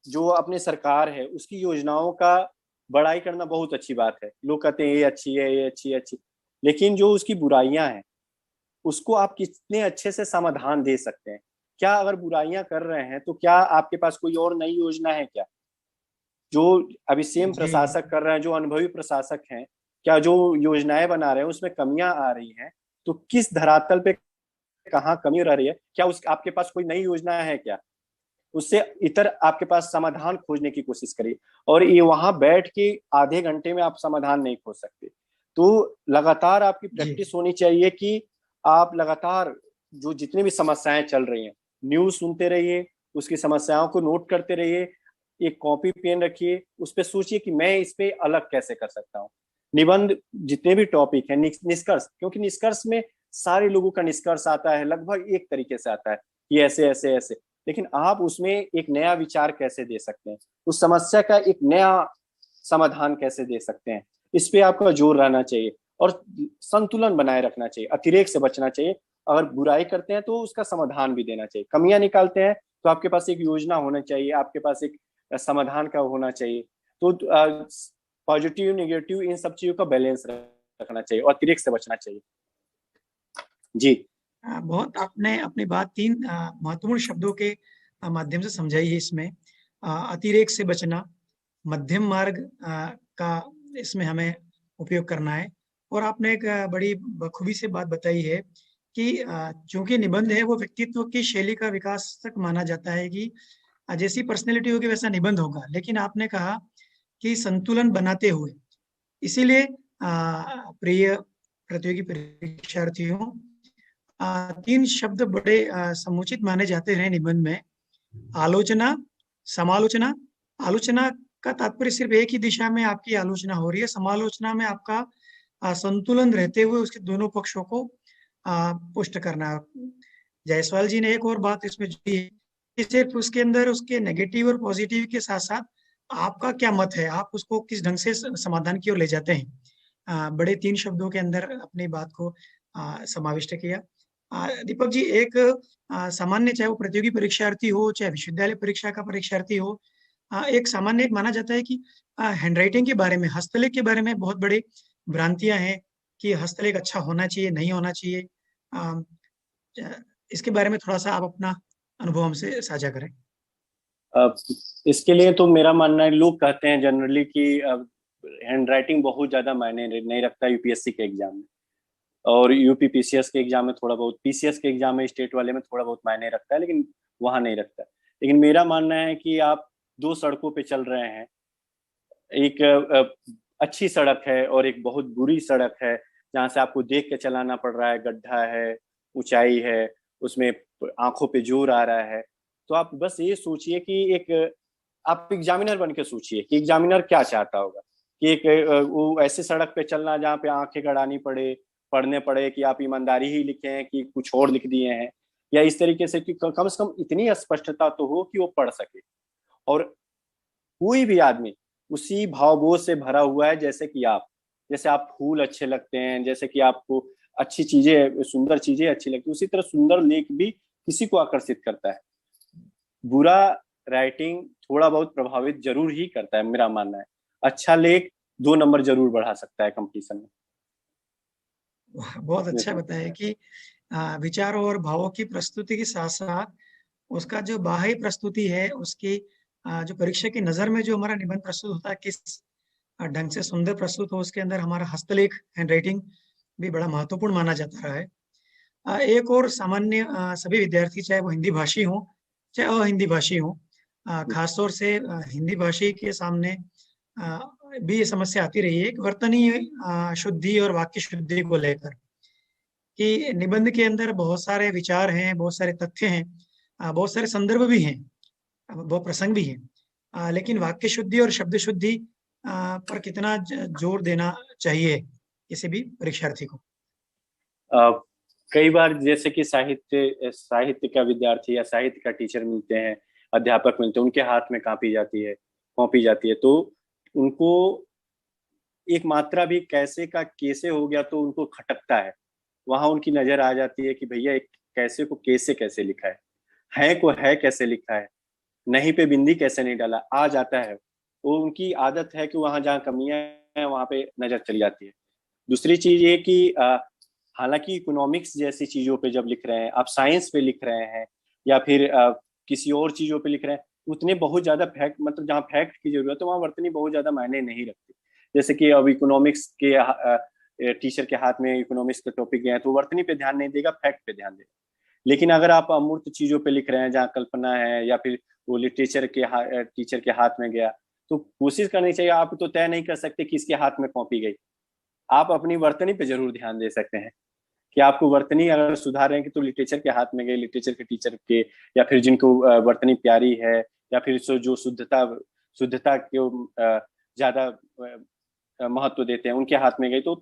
जो अपने सरकार है उसकी योजनाओं का बड़ाई करना बहुत अच्छी बात है, लोग कहते हैं ये अच्छी है, ये अच्छी है, अच्छी, लेकिन जो उसकी बुराइयां हैं उसको आप कितने अच्छे से समाधान दे सकते हैं। क्या अगर बुराइयां कर रहे हैं तो क्या आपके पास कोई और नई योजना है क्या? जो अभी सेम जी प्रशासक कर रहे हैं, जो अनुभवी प्रशासक हैं, क्या जो योजनाएं बना रहे हैं उसमें कमियां आ रही हैं? तो किस धरातल पे कहाँ कमी रह रही है, क्या उस आपके पास कोई नई योजना है क्या, उससे इतर आपके पास समाधान खोजने की कोशिश करिए। और ये वहां बैठ के आधे घंटे में आप समाधान नहीं खोज सकते। तो लगातार आपकी जी प्रैक्टिस होनी चाहिए कि आप लगातार जो जितनी भी समस्याएं चल रही हैं, न्यूज सुनते रहिए, उसकी समस्याओं को नोट करते रहिए, एक कॉपी पेन रखिए, उस पर सोचिए कि मैं इस पे अलग कैसे कर सकता हूँ। निबंध जितने भी टॉपिक है, निष्कर्ष, क्योंकि निष्कर्ष में सारे लोगों का निष्कर्ष आता है, लगभग एक तरीके से आता है कि ऐसे ऐसे ऐसे, लेकिन आप उसमें एक नया विचार कैसे दे सकते हैं, उस समस्या का एक नया समाधान कैसे दे सकते हैं, इस पे आपका जोर रहना चाहिए। और संतुलन बनाए रखना चाहिए, अतिरेक से बचना चाहिए। अगर बुराई करते हैं तो उसका समाधान भी देना चाहिए, कमियां निकालते हैं तो आपके पास एक योजना होना चाहिए, आपके पास एक समाधान का होना चाहिए। तो पॉजिटिव नेगेटिव इन सब चीजों का बैलेंस रखना चाहिए और अतिरेक से बचना चाहिए। जी बहुत आपने अपनी बात 3 महत्वपूर्ण शब्दों के माध्यम से समझाई है इसमें। अतिरेक से बचना, मध्यम मार्ग का इसमें हमें उपयोग करना है। और आपने एक बड़ी बखूबी से बात बताई है कि चूंकि निबंध है वो व्यक्तित्व की शैली का विकास तक माना जाता है कि जैसी पर्सनैलिटी होगी वैसा निबंध होगा। लेकिन आपने कहा कि संतुलन बनाते हुए, इसीलिए प्रिय प्रतियोगी परीक्षार्थियों, 3 शब्द बड़े समुचित माने जाते हैं निबंध में: आलोचना, समालोचना। आलोचना का तात्पर्य सिर्फ एक ही दिशा में आपकी आलोचना हो रही है। समालोचना में आपका संतुलन रहते हुए उसके दोनों पक्षों को पुष्ट करना है। जायसवाल जी ने एक और बात इसमें जोड़ी है कि सिर्फ उसके अंदर उसके नेगेटिव और पॉजिटिव के साथ साथ आपका क्या मत है, आप उसको किस ढंग से समाधान की ओर ले जाते हैं। बड़े 3 शब्दों के अंदर अपनी बात को समाविष्ट किया। दीपक जी, एक सामान्य, चाहे वो प्रतियोगी परीक्षार्थी हो चाहे विश्वविद्यालय परीक्षा का परीक्षार्थी हो, एक सामान्य एक माना जाता है कि हैंडराइटिंग के बारे में, हस्तलेख के बारे में बहुत बड़ी भ्रांतियां हैं कि हस्तलेख अच्छा होना चाहिए, नहीं होना चाहिए। अ, इसके बारे में थोड़ा सा आप अपना अनुभव हमसे साझा करें। अब इसके लिए तो मेरा मानना है, लोग कहते हैं जनरली कि हैंड राइटिंग बहुत ज्यादा मायने नहीं रखता यूपीएससी के एग्जाम में, और यूपी पीसीएस के एग्जाम में थोड़ा बहुत, पीसीएस के एग्जाम में स्टेट वाले में थोड़ा बहुत मायने रखता है, लेकिन वहां नहीं रखता। लेकिन मेरा मानना है कि आप दो सड़कों पे चल रहे हैं, एक अच्छी सड़क है और एक बहुत बुरी सड़क है, जहाँ से आपको देख के चलाना पड़ रहा है, गड्ढा है, ऊंचाई है, उसमें आंखों पे जोर आ रहा है। तो आप बस ये सोचिए कि एक आप एग्जामिनर बन के सोचिए कि एग्जामिनर क्या चाहता होगा, कि एक वो ऐसे सड़क पे चलना जहाँ पे आंखें गड़ानी पड़े, पढ़ने पड़े कि आप ईमानदारी ही लिखे हैं कि कुछ और लिख दिए हैं, या इस तरीके से कि कम से कम इतनी स्पष्टता तो हो कि वो पढ़ सके। और कोई भी आदमी उसी भावबोध से भरा हुआ है, जैसे आप फूल अच्छे लगते हैं, जैसे कि आपको अच्छी चीजें, सुंदर चीजें अच्छी लगती है, उसी तरह सुंदर लेख भी किसी को आकर्षित करता है। बुरा राइटिंग थोड़ा बहुत प्रभावित जरूर ही करता है, मेरा मानना है। अच्छा लेख 2 नंबर जरूर बढ़ा सकता है कंपटीशन में। बहुत अच्छा बताया कि विचारों और भावों की प्रस्तुति के साथ साथ उसका जो बाह्य प्रस्तुति है, उसकी जो परीक्षा की नजर में जो हमारा निबंध प्रस्तुत होता है, किस ढंग से सुंदर प्रस्तुत हो, उसके अंदर हमारा हस्तलेख, हैंड राइटिंग भी बड़ा महत्वपूर्ण माना जाता रहा है। एक और सामान्य, सभी विद्यार्थी चाहे वो हिंदी भाषी हो चाहे अहिंदी भाषी हो, खासतौर से हिंदी भाषी के सामने भी ये समस्या आती रही है कि वर्तनीय शुद्धि और वाक्य शुद्धि को लेकर, कि निबंध के अंदर बहुत सारे विचार हैं, बहुत सारे तथ्य हैं, बहुत सारे संदर्भ भी हैं, बहुत प्रसंग भी हैं, लेकिन वाक्य शुद्धि और शब्द शुद्धि पर कितना जोर देना चाहिए किसी भी परीक्षार्थी को। अ, कई बार जैसे कि साहित्य साहित्य का विद्यार्थी या साहित्य का टीचर मिलते हैं, अध्यापक मिलते हैं, उनके हाथ में कॉपी जाती है, तो उनको एक मात्रा भी कैसे का कैसे हो गया तो उनको खटकता है। वहां उनकी नजर आ जाती है कि भैया एक कैसे को कैसे कैसे लिखा है को है कैसे लिखा है, नहीं पे बिंदी कैसे नहीं डाला, आ जाता है। वो उनकी आदत है कि वहां जहाँ कमियां हैं वहां पे नजर चली जाती है। दूसरी चीज ये कि हालांकि इकोनॉमिक्स जैसी चीजों पे जब लिख रहे हैं, आप साइंस पे लिख रहे हैं, या फिर किसी और चीजों पे लिख रहे हैं, उतने बहुत ज्यादा फैक्ट, मतलब जहाँ फैक्ट की जरूरत है वहाँ वर्तनी बहुत ज्यादा मायने नहीं रखती। जैसे कि अब इकोनॉमिक्स के टीचर के हाथ में इकोनॉमिक्स का टॉपिक गया है तो वर्तनी पे ध्यान नहीं देगा, फैक्ट पे ध्यान देगा। लेकिन अगर आप अमूर्त चीजों पे लिख रहे हैं जहाँ कल्पना है या फिर वो लिटरेचर के टीचर के हाथ में गया, तो कोशिश करनी चाहिए। आप तो तय नहीं कर सकते किसके हाथ में कॉपी गई, आप अपनी वर्तनी पे जरूर ध्यान दे सकते हैं कि आपको वर्तनी अगर सुधारेंगे तो लिटरेचर के हाथ में गए, लिटरेचर के टीचर के, या फिर जिनको वर्तनी प्यारी है, या फिर जो शुद्धता शुद्धता को ज्यादा महत्व देते हैं उनके हाथ में गई, तो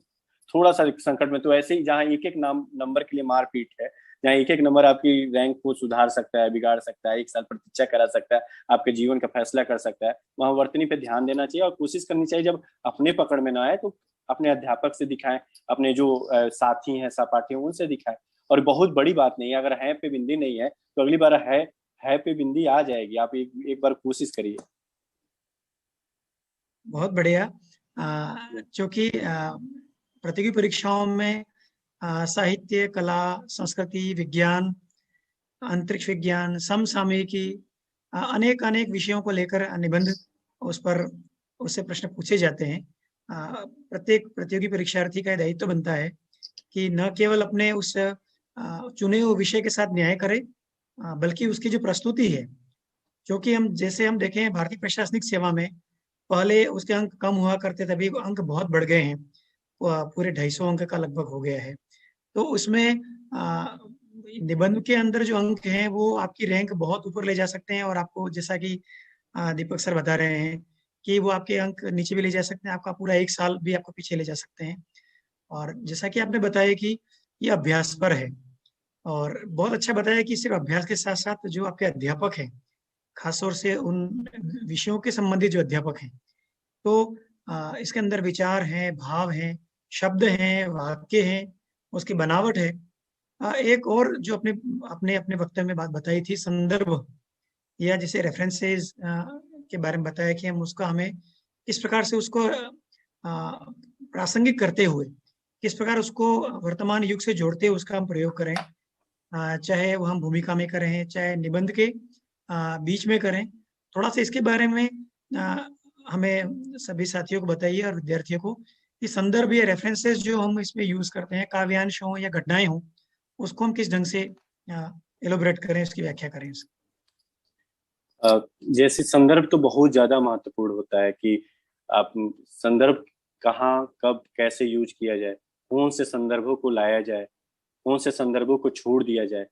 थोड़ा सा संकट में। तो ऐसे ही जहाँ एक एक नंबर के लिए मारपीट है, जहाँ एक एक नंबर आपकी रैंक को सुधार सकता है, बिगाड़ सकता है, 1 साल प्रतीक्षा करा सकता है, आपके जीवन का फैसला कर सकता है, वहाँ वर्तनी पे ध्यान देना चाहिए। और कोशिश करनी चाहिए जब अपने पकड़ में ना आए तो अपने अध्यापक से दिखाएं, अपने जो साथी हैं सहपाठी हैं उनसे दिखाएं। और बहुत बड़ी बात नहीं है, अगर है पे बिंदी नहीं है तो अगली बार है पे बिंदी आ जाएगी। आप एक बार कोशिश करिए। बहुत बढ़िया। क्योंकि प्रतियोगी परीक्षाओं में साहित्य, कला, संस्कृति, विज्ञान, अंतरिक्ष विज्ञान, समसामयिकी, अनेक अनेक विषयों को लेकर निबंध उससे प्रश्न पूछे जाते हैं। प्रत्येक प्रतियोगी परीक्षार्थी का दायित्व बनता है कि न केवल अपने उस चुने हुए विषय के साथ न्याय करे, बल्कि उसकी जो प्रस्तुति है, क्योंकि हम देखें भारतीय प्रशासनिक सेवा में पहले उसके अंक कम हुआ करते थे, अभी अंक बहुत बढ़ गए हैं, पूरे 250 अंक का लगभग हो गया है। तो उसमें निबंध के अंदर जो अंक हैं वो आपकी रैंक बहुत ऊपर ले जा सकते हैं, और आपको जैसा कि दीपक सर बता रहे हैं कि वो आपके अंक नीचे भी ले जा सकते हैं, आपका पूरा 1 साल भी आपको पीछे ले जा सकते हैं। और जैसा कि आपने बताया कि ये अभ्यास पर है, और बहुत अच्छा बताया कि सिर्फ अभ्यास के साथ साथ जो आपके अध्यापक हैं, खासतौर से उन विषयों के संबंधित जो अध्यापक हैं, तो इसके अंदर विचार हैं, भाव हैं, शब्द हैं, वाक्य हैं, उसकी बनावट है। एक और जो अपने अपने अपने वक्तव्य में बात बताई थी, संदर्भ या जैसे रेफरेंसेस के बारे में बताया कि हमें किस प्रकार से उसको प्रासंगिक करते हुए, किस प्रकार उसको वर्तमान युग से जोड़ते हुए उसका हम प्रयोग करें, चाहे वो हम भूमिका में करें, चाहे निबंध के बीच में करें। थोड़ा सा इसके बारे में हमें सभी साथियों को बताइए और विद्यार्थियों को कि संदर्भ या रेफरेंसेस जो हम इसमें यूज करते हैं, काव्यांश हो या घटनाएं हो, उसको हम किस ढंग से एलोबरेट करें, उसकी व्याख्या करें। जैसे संदर्भ तो बहुत ज्यादा महत्वपूर्ण होता है कि आप संदर्भ कहाँ कब कैसे यूज किया जाए, कौन से संदर्भों को लाया जाए, कौन से संदर्भों को छोड़ दिया जाए।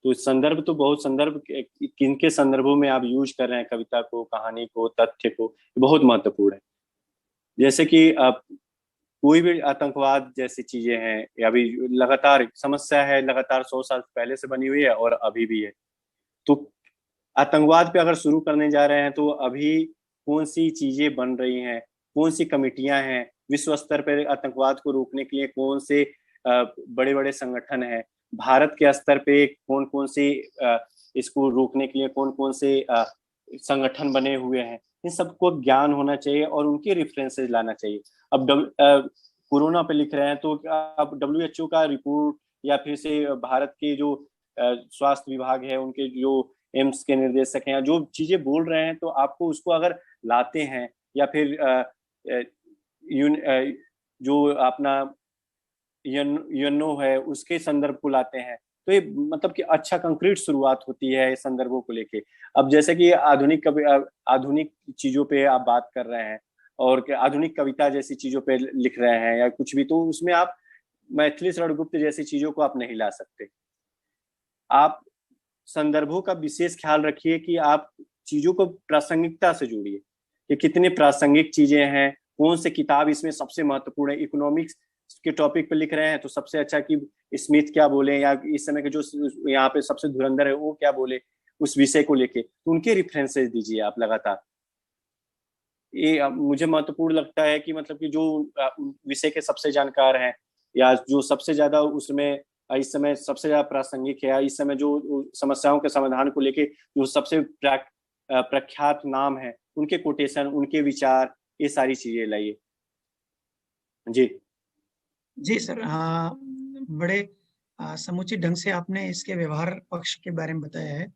तो संदर्भ तो बहुत, संदर्भ किन के संदर्भों में आप यूज कर रहे हैं, कविता को, कहानी को, तथ्य को, बहुत महत्वपूर्ण है। जैसे कि आप कोई भी आतंकवाद जैसी चीजें हैं, या अभी लगातार समस्या है, लगातार 100 साल पहले से बनी हुई है और अभी भी है। तो आतंकवाद पे अगर शुरू करने जा रहे हैं तो अभी कौन सी चीजें बन रही हैं, कौन सी कमेटियां हैं, विश्व स्तर पर आतंकवाद को रोकने के लिए कौन से बड़े बड़े संगठन हैं, भारत के स्तर पे कौन कौन से इसको रोकने के लिए कौन कौन से संगठन बने हुए हैं, इन सबको ज्ञान होना चाहिए और उनके रेफरेंसेस लाना चाहिए। अब कोरोना पे लिख रहे हैं तो अब WHO का रिपोर्ट, या फिर से भारत के जो स्वास्थ्य विभाग है उनके जो एम्स के निर्देशक हैं, जो चीजें बोल रहे हैं, तो आपको उसको अगर लाते हैं, या फिर जो अपना यूएनओ है उसके संदर्भ को लाते हैं, तो ये मतलब कि अच्छा कंक्रीट शुरुआत होती है इस संदर्भों को लेके। अब जैसे कि आधुनिक चीजों पे आप बात कर रहे हैं और आधुनिक कविता जैसी चीजों पे लिख रहे हैं या कुछ भी, तो उसमें आप मैथिली शरण गुप्त जैसी चीजों को आप नहीं ला सकते। आप संदर्भों का विशेष ख्याल रखिए कि आप चीजों को प्रासंगिकता से जोड़िए कि कितने प्रासंगिक चीजें हैं, कौन से किताब इसमें सबसे महत्वपूर्ण है। इकोनॉमिक्स के टॉपिक पे लिख रहे हैं तो सबसे अच्छा कि स्मिथ क्या बोले, या इस समय के जो यहाँ पे सबसे धुरंधर है वो क्या बोले उस विषय को लेके, तो उनके रेफरेंसेस दीजिए आप लगातार। ये मुझे महत्वपूर्ण लगता है कि मतलब कि जो विषय के सबसे जानकार हैं, या जो सबसे ज्यादा उसमें इस समय सबसे ज्यादा प्रासंगिक है, या इस समय जो समस्याओं के समाधान को लेके जो सबसे प्रख्यात नाम है, उनके कोटेशन, उनके विचार, ये सारी चीजें लाइए। जी जी सर, बड़े समुचित ढंग से आपने इसके व्यवहार पक्ष के बारे में बताया है।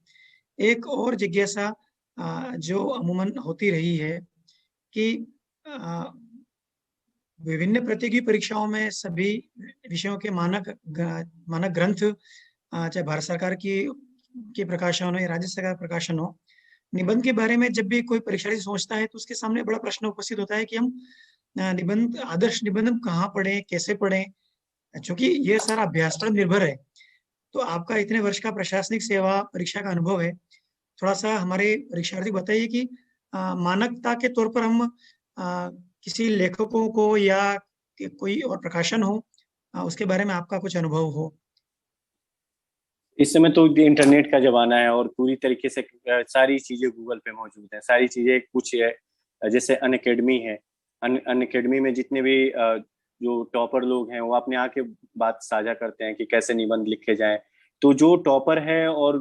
एक और जिज्ञासा जो अमूमन होती रही है कि विभिन्न प्रतियोगी परीक्षाओं में सभी विषयों के मानक ग्रंथ चाहे भारत सरकार की प्रकाशन हो या राज्य सरकार प्रकाशन हो, निबंध के बारे में जब भी कोई परीक्षार्थी सोचता है तो उसके सामने बड़ा प्रश्न उपस्थित होता है कि हम निबंध, आदर्श निबंध हम कहाँ पढ़ें, कैसे पढ़ें, चूंकि ये सारा अभ्यास पर निर्भर है। तो आपका इतने वर्ष का प्रशासनिक सेवा परीक्षा का अनुभव है, थोड़ा सा हमारे परीक्षार्थी को बताइए कि मानकता के तौर पर हम किसी लेखकों को या कोई और प्रकाशन हो, उसके बारे में आपका कुछ अनुभव हो। इस समय तो इंटरनेट का जमाना है और पूरी तरीके से सारी चीजें गूगल पे मौजूद हैं। सारी चीजें कुछ है, जैसे अनअकैडमी है, अनअकैडमी में जितने भी जो टॉपर लोग हैं वो अपने आके बात साझा करते हैं कि कैसे निबंध लिखे जाएं। तो जो टॉपर है और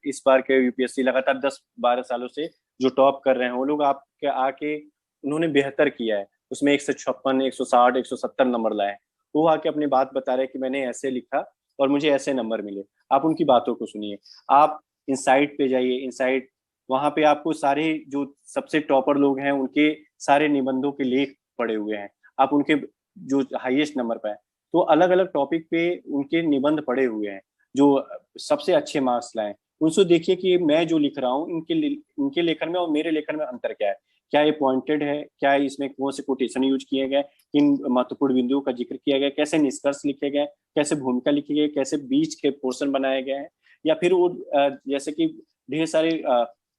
इस बार के यूपीएससी लगातार 10-12 सालों से जो टॉप कर रहे हैं वो लोग आपके आके उन्होंने बेहतर किया है, उसमें 156, 160, 170 नंबर लाए। वो आके अपनी बात बता रहे हैं कि मैंने ऐसे लिखा और मुझे ऐसे नंबर मिले। आप उनकी बातों को सुनिए। आप इनसाइट पे जाइए, इनसाइट वहां पे आपको सारे जो सबसे टॉपर लोग हैं उनके सारे निबंधों के लेख पड़े हुए हैं। आप उनके जो हाईएस्ट नंबर पे है तो अलग अलग टॉपिक पे उनके निबंध पड़े हुए हैं जो सबसे अच्छे मार्क्स लाए। उनसे देखिए कि मैं जो लिख रहा हूँ इनके लेखन में और मेरे लेखन में अंतर क्या है, क्या ये पॉइंटेड है, क्या इसमें कौन से कोटेशन यूज किए गए, किन महत्वपूर्ण बिंदुओं का जिक्र किया गया, कैसे निष्कर्ष लिखे गए, कैसे भूमिका लिखी गई, कैसे बीच के पोर्शन बनाए गए हैं, या फिर वो जैसे कि ढेर सारे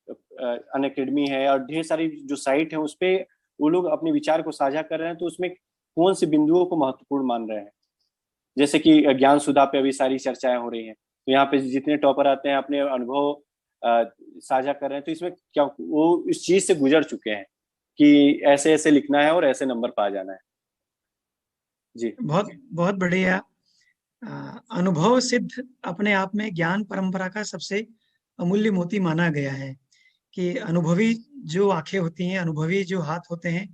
अनअकैडमी है और ढेर सारी जो साइट है उस पर वो लोग अपने विचार को साझा कर रहे हैं तो उसमें कौन से बिंदुओं को महत्वपूर्ण मान रहे हैं। जैसे कि ज्ञान सुधा पे अभी सारी चर्चाएं हो रही हैं तो यहाँ पे जितने टॉपर आते हैं अपने अनुभव साझा कर रहे हैं, तो इसमें क्या वो इस चीज से गुजर चुके हैं कि ऐसे ऐसे लिखना है और ऐसे नंबर पा जाना है। जी बहुत बहुत बढ़िया। अनुभव सिद्ध अपने आप में ज्ञान परंपरा का सबसे अमूल्य मोती माना गया है कि अनुभवी जो आंखें होती हैं, अनुभवी जो हाथ होते हैं,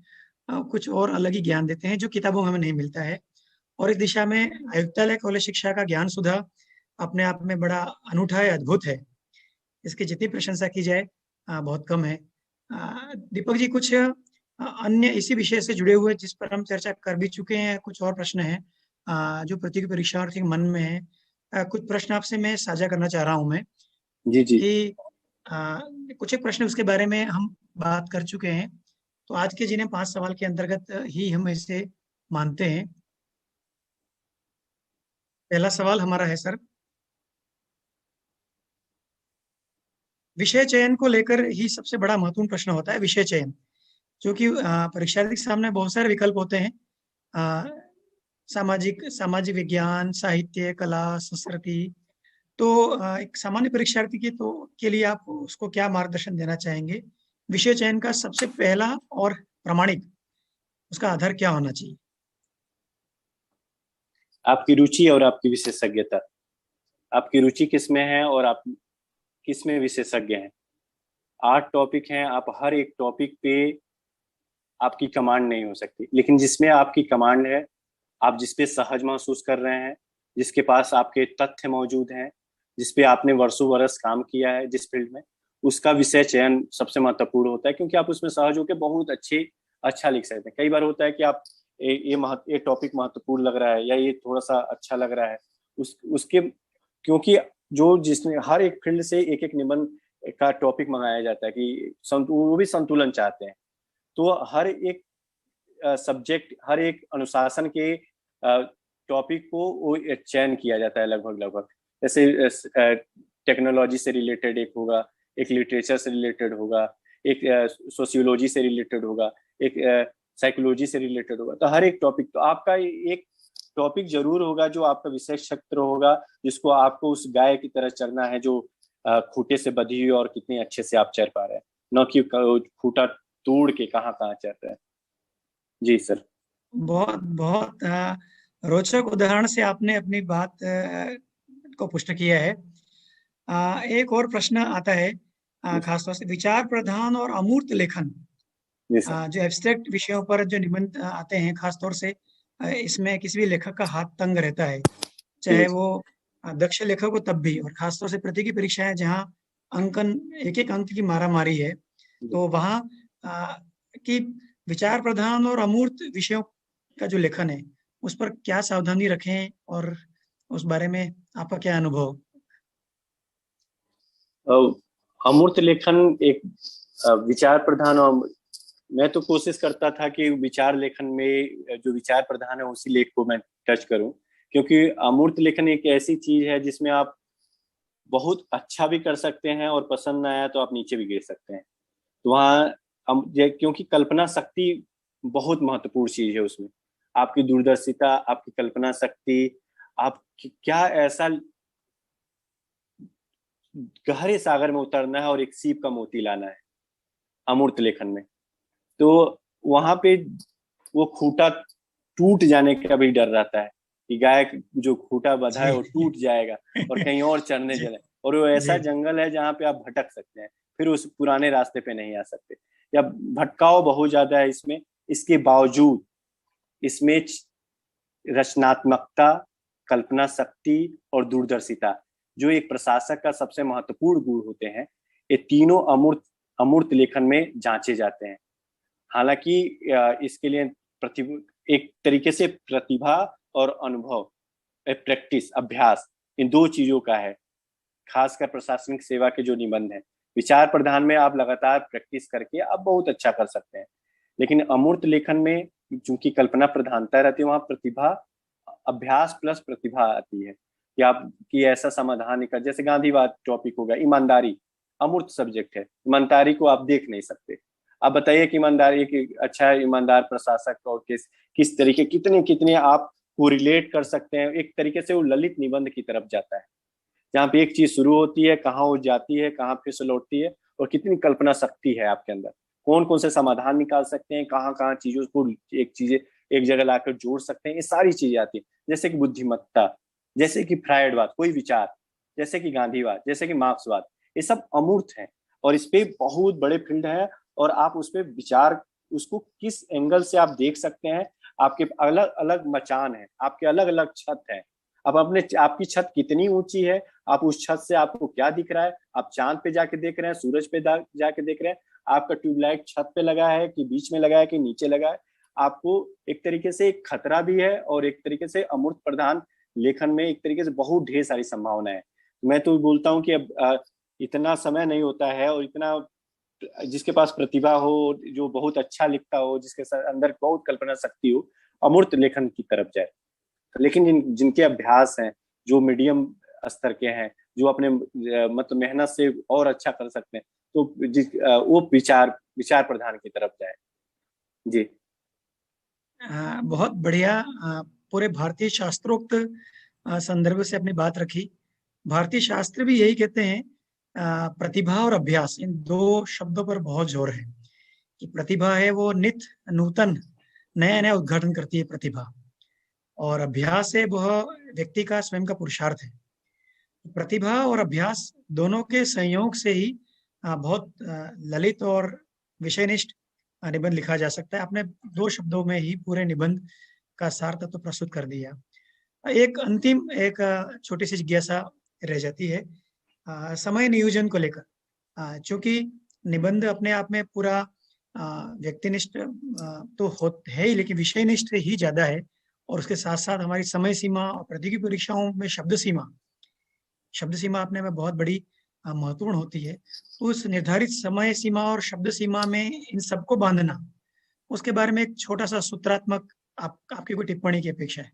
कुछ और अलग ही ज्ञान देते हैं जो किताबों में हमें नहीं मिलता है। और इस दिशा में आयुक्तालय कॉलेज शिक्षा का ज्ञान सुधा अपने आप में बड़ा अनूठा है, अद्भुत है। इसकी जितनी प्रशंसा की जाए बहुत कम है। दीपक जी, कुछ अन्य इसी विषय से जुड़े हुए जिस पर हम चर्चा कर भी चुके हैं, कुछ और प्रश्न हैं जो प्रतियोगी परीक्षार्थी के मन में है। कुछ प्रश्न आपसे मैं साझा करना चाह रहा हूं मैं जी जी कि कुछ एक प्रश्न उसके बारे में हम बात कर चुके हैं, तो आज के जिन्हें 5 सवाल के अंतर्गत ही हम इसे मानते हैं। पहला सवाल हमारा है सर, विषय चयन को लेकर ही सबसे बड़ा महत्वपूर्ण प्रश्न होता है विषय चयन, क्योंकि परीक्षार्थी के सामने बहुत सारे विकल्प होते हैं। अ, सामाजिक सामाजिक विज्ञान, साहित्य, कला, संस्कृति। तो एक सामान्य परीक्षार्थी के लिए आप उसको क्या मार्गदर्शन देना चाहेंगे? विषय चयन का सबसे पहला और प्रामाणिक उसका आधार क्या होना चाहिए? आपकी रुचि और आपकी विशेषज्ञता, आपकी रुचि किस में है और आप किस में विशेषज्ञ हैं। 8 टॉपिक हैं, आप हर एक टॉपिक पे आपकी कमांड नहीं हो सकती, लेकिन जिसमें आपकी कमांड है, आप जिस पे सहज महसूस कर रहे हैं, जिसके पास आपके तथ्य मौजूद हैं, जिस पे आपने वर्षों बरस काम किया है जिस फील्ड में, उसका विषय चयन सबसे महत्वपूर्ण होता है क्योंकि आप उसमें सहज होकर बहुत अच्छा लिख सकते हैं। कई बार होता है कि आप ये टॉपिक महत्वपूर्ण लग रहा है या ये थोड़ा सा अच्छा लग रहा है उसके, क्योंकि जो जिसने हर एक फील्ड से एक एक निबंध का टॉपिक मंगाया जाता है कि वो भी संतुलन चाहते हैं। तो हर एक सब्जेक्ट, हर एक अनुशासन के टॉपिक को वो चयन किया जाता है लगभग लगभग। जैसे टेक्नोलॉजी से रिलेटेड एक होगा, एक लिटरेचर से रिलेटेड होगा, एक सोशियोलॉजी से रिलेटेड होगा, एक साइकोलॉजी से रिलेटेड होगा। तो हर एक टॉपिक, तो आपका एक टॉपिक जरूर होगा जो आपका विषय क्षेत्र होगा, जिसको आपको उस गाय की तरह चरना है जो खूंटे से बधी हुई और कितने अच्छे से आप चर पा रहे हैं, न कि खूंटा तोड़ के कहाँ कहाँ चर रहे हैं। जी सर। बहुत बहुत रोचक उदाहरण से आपने अपनी बात को पुष्ट किया है। एक और प्रश्न आता है, खासतौर से विचार प्रधान और अमूर्त लेखन, जी सर। जो एब्स्ट्रैक्ट विषयों पर जो निबंध आते हैं, खासतौर से इसमें किसी भी लेखक का हाथ तंग रहता है, चाहे वो दक्ष लेखक हो तब भी, और खासतौर से प्रतियोगी परीक्षाएं जहाँ अंकन एक एक अंक की मारामारी है, तो वहाँ की विचार प्रधान और अमूर्त विषयों का जो लेखन है उस पर क्या सावधानी रखें और उस बारे में आपका क्या अनुभव? अमूर्त लेखन एक विचार प्रधान, और मैं तो कोशिश करता था कि विचार लेखन में जो विचार प्रधान है उसी लेख को मैं टच करूं, क्योंकि अमूर्त लेखन एक ऐसी चीज है जिसमें आप बहुत अच्छा भी कर सकते हैं और पसंद ना आया तो आप नीचे भी गिर सकते हैं। तो वहाँ क्योंकि कल्पना शक्ति बहुत महत्वपूर्ण चीज है उसमें। आपकी दूरदर्शिता, आपकी कल्पना शक्ति, आप क्या ऐसा गहरे सागर में उतरना है और एक सीप का मोती लाना है अमूर्त लेखन में। तो वहां पे वो खूंटा टूट जाने का भी डर रहता है कि गाय जो खूंटा बंधा है जी। वो टूट जाएगा और कहीं और चढ़ने जी। चले, और वो ऐसा जी। जंगल है जहाँ पे आप भटक सकते हैं, फिर उस पुराने रास्ते पे नहीं आ सकते, या भटकाव बहुत ज्यादा है इसमें। इसके बावजूद इसमें रचनात्मकता, कल्पना शक्ति और दूरदर्शिता, जो एक प्रशासक का सबसे महत्वपूर्ण गुण होते हैं, ये तीनों अमूर्त अमूर्त लेखन में जांचे जाते हैं। हालांकि इसके लिए एक तरीके से प्रतिभा और अनुभव, प्रैक्टिस, अभ्यास, इन दो चीजों का है। खासकर प्रशासनिक सेवा के जो निबंध हैं, विचार प्रधान में आप लगातार प्रैक्टिस करके आप बहुत अच्छा कर सकते हैं, लेकिन अमूर्त लेखन में चूंकि कल्पना प्रधानता रहती है, वहां प्रतिभा, अभ्यास प्लस प्रतिभा आती है कि आप की ऐसा समाधान निकल, जैसे गांधीवाद टॉपिक हो गया, ईमानदारी अमूर्त सब्जेक्ट है, ईमानदारी को आप देख नहीं सकते। आप बताइए कि ईमानदारी, एक अच्छा ईमानदार प्रशासक और किस तरीके, कितने कितने आप को रिलेट कर सकते हैं। एक तरीके से वो ललित निबंध की तरफ जाता है, जहाँ पे एक चीज शुरू होती है, कहाँ वो जाती है, कहाँ फिर से लौटती है, और कितनी कल्पना शक्ति है आपके अंदर, कौन कौन से समाधान निकाल सकते हैं, कहाँ कहाँ चीजों को एक जगह लाकर जोड़ सकते हैं, ये सारी चीजें आती है। जैसे कि बुद्धिमत्ता, जैसे कि फ्रायडवाद, कोई विचार, जैसे कि गांधीवाद, जैसे कि मार्क्सवाद, ये सब अमूर्त है और इस पे बहुत बड़े फील्ड है, और आप उस पर विचार, उसको किस एंगल से आप देख सकते हैं। आपके अलग अलग मचान है, आपके अलग अलग छत है। अब अपने आपकी छत कितनी ऊंची है, आप उस छत से आपको क्या दिख रहा है, आप चांद पे जाके देख रहे हैं, सूरज पे जाके देख रहे हैं, आपका ट्यूबलाइट छत पे लगा है कि बीच में लगा है कि नीचे लगा है। आपको एक तरीके से एक खतरा भी है, और एक तरीके से अमूर्त प्रधान लेखन में एक तरीके से बहुत ढेर सारी संभावना है। मैं तो बोलता हूँ कि अब इतना समय नहीं होता है, और इतना जिसके पास प्रतिभा हो, जो बहुत अच्छा लिखता हो, जिसके अंदर बहुत कल्पना शक्ति हो, अमूर्त लेखन की तरफ जाए। लेकिन जिनके अभ्यास हैं, जो मीडियम स्तर के हैं, जो अपने मतलब मेहनत से और अच्छा कर सकते हैं, तो वो विचार प्रधान की तरफ जाए। जी। बहुत बढ़िया। पूरे भारतीय शास्त्रोक्त संदर्भ से अपनी बात रखी। भारतीय शास्त्र भी यही कहते हैं, प्रतिभा और अभ्यास, इन दो शब्दों पर बहुत जोर है कि प्रतिभा है वो नित्य नूतन नया नया उद्घाटन करती है प्रतिभा, और अभ्यास है वह व्यक्ति का स्वयं का पुरुषार्थ है। प्रतिभा और अभ्यास दोनों के संयोग से ही बहुत ललित और विषयनिष्ठ निबंध लिखा जा सकता है। आपने दो शब्दों में ही पूरे निबंध का सार तत्व तो प्रस्तुत कर दिया। एक अंतिम एक छोटी सी जिज्ञासा रह जाती है समय नियोजन को लेकर। चूंकि निबंध अपने आप में पूरा व्यक्तिनिष्ठ तो है ही, लेकिन विषयनिष्ठ ही ज्यादा है, और उसके साथ साथ हमारी समय सीमा और प्रतियोगी परीक्षाओं में शब्द सीमा अपने में बहुत बड़ी महत्वपूर्ण होती है। उस निर्धारित समय सीमा और शब्द सीमा में इन सबको बांधना, उसके बारे में एक छोटा सा सूत्रात्मक आपकी कोई टिप्पणी की अपेक्षा है?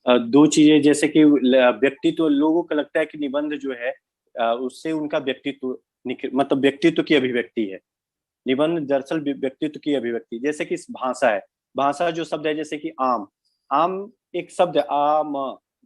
दो चीजें, जैसे कि व्यक्तित्व, लोगों को लगता है कि निबंध जो है उससे उनका व्यक्तित्व मतलब व्यक्तित्व की अभिव्यक्ति है। निबंध दरअसल व्यक्तित्व की अभिव्यक्ति, जैसे कि भाषा है। भाषा जो शब्द है, जैसे कि आम, आम एक शब्द है, आम,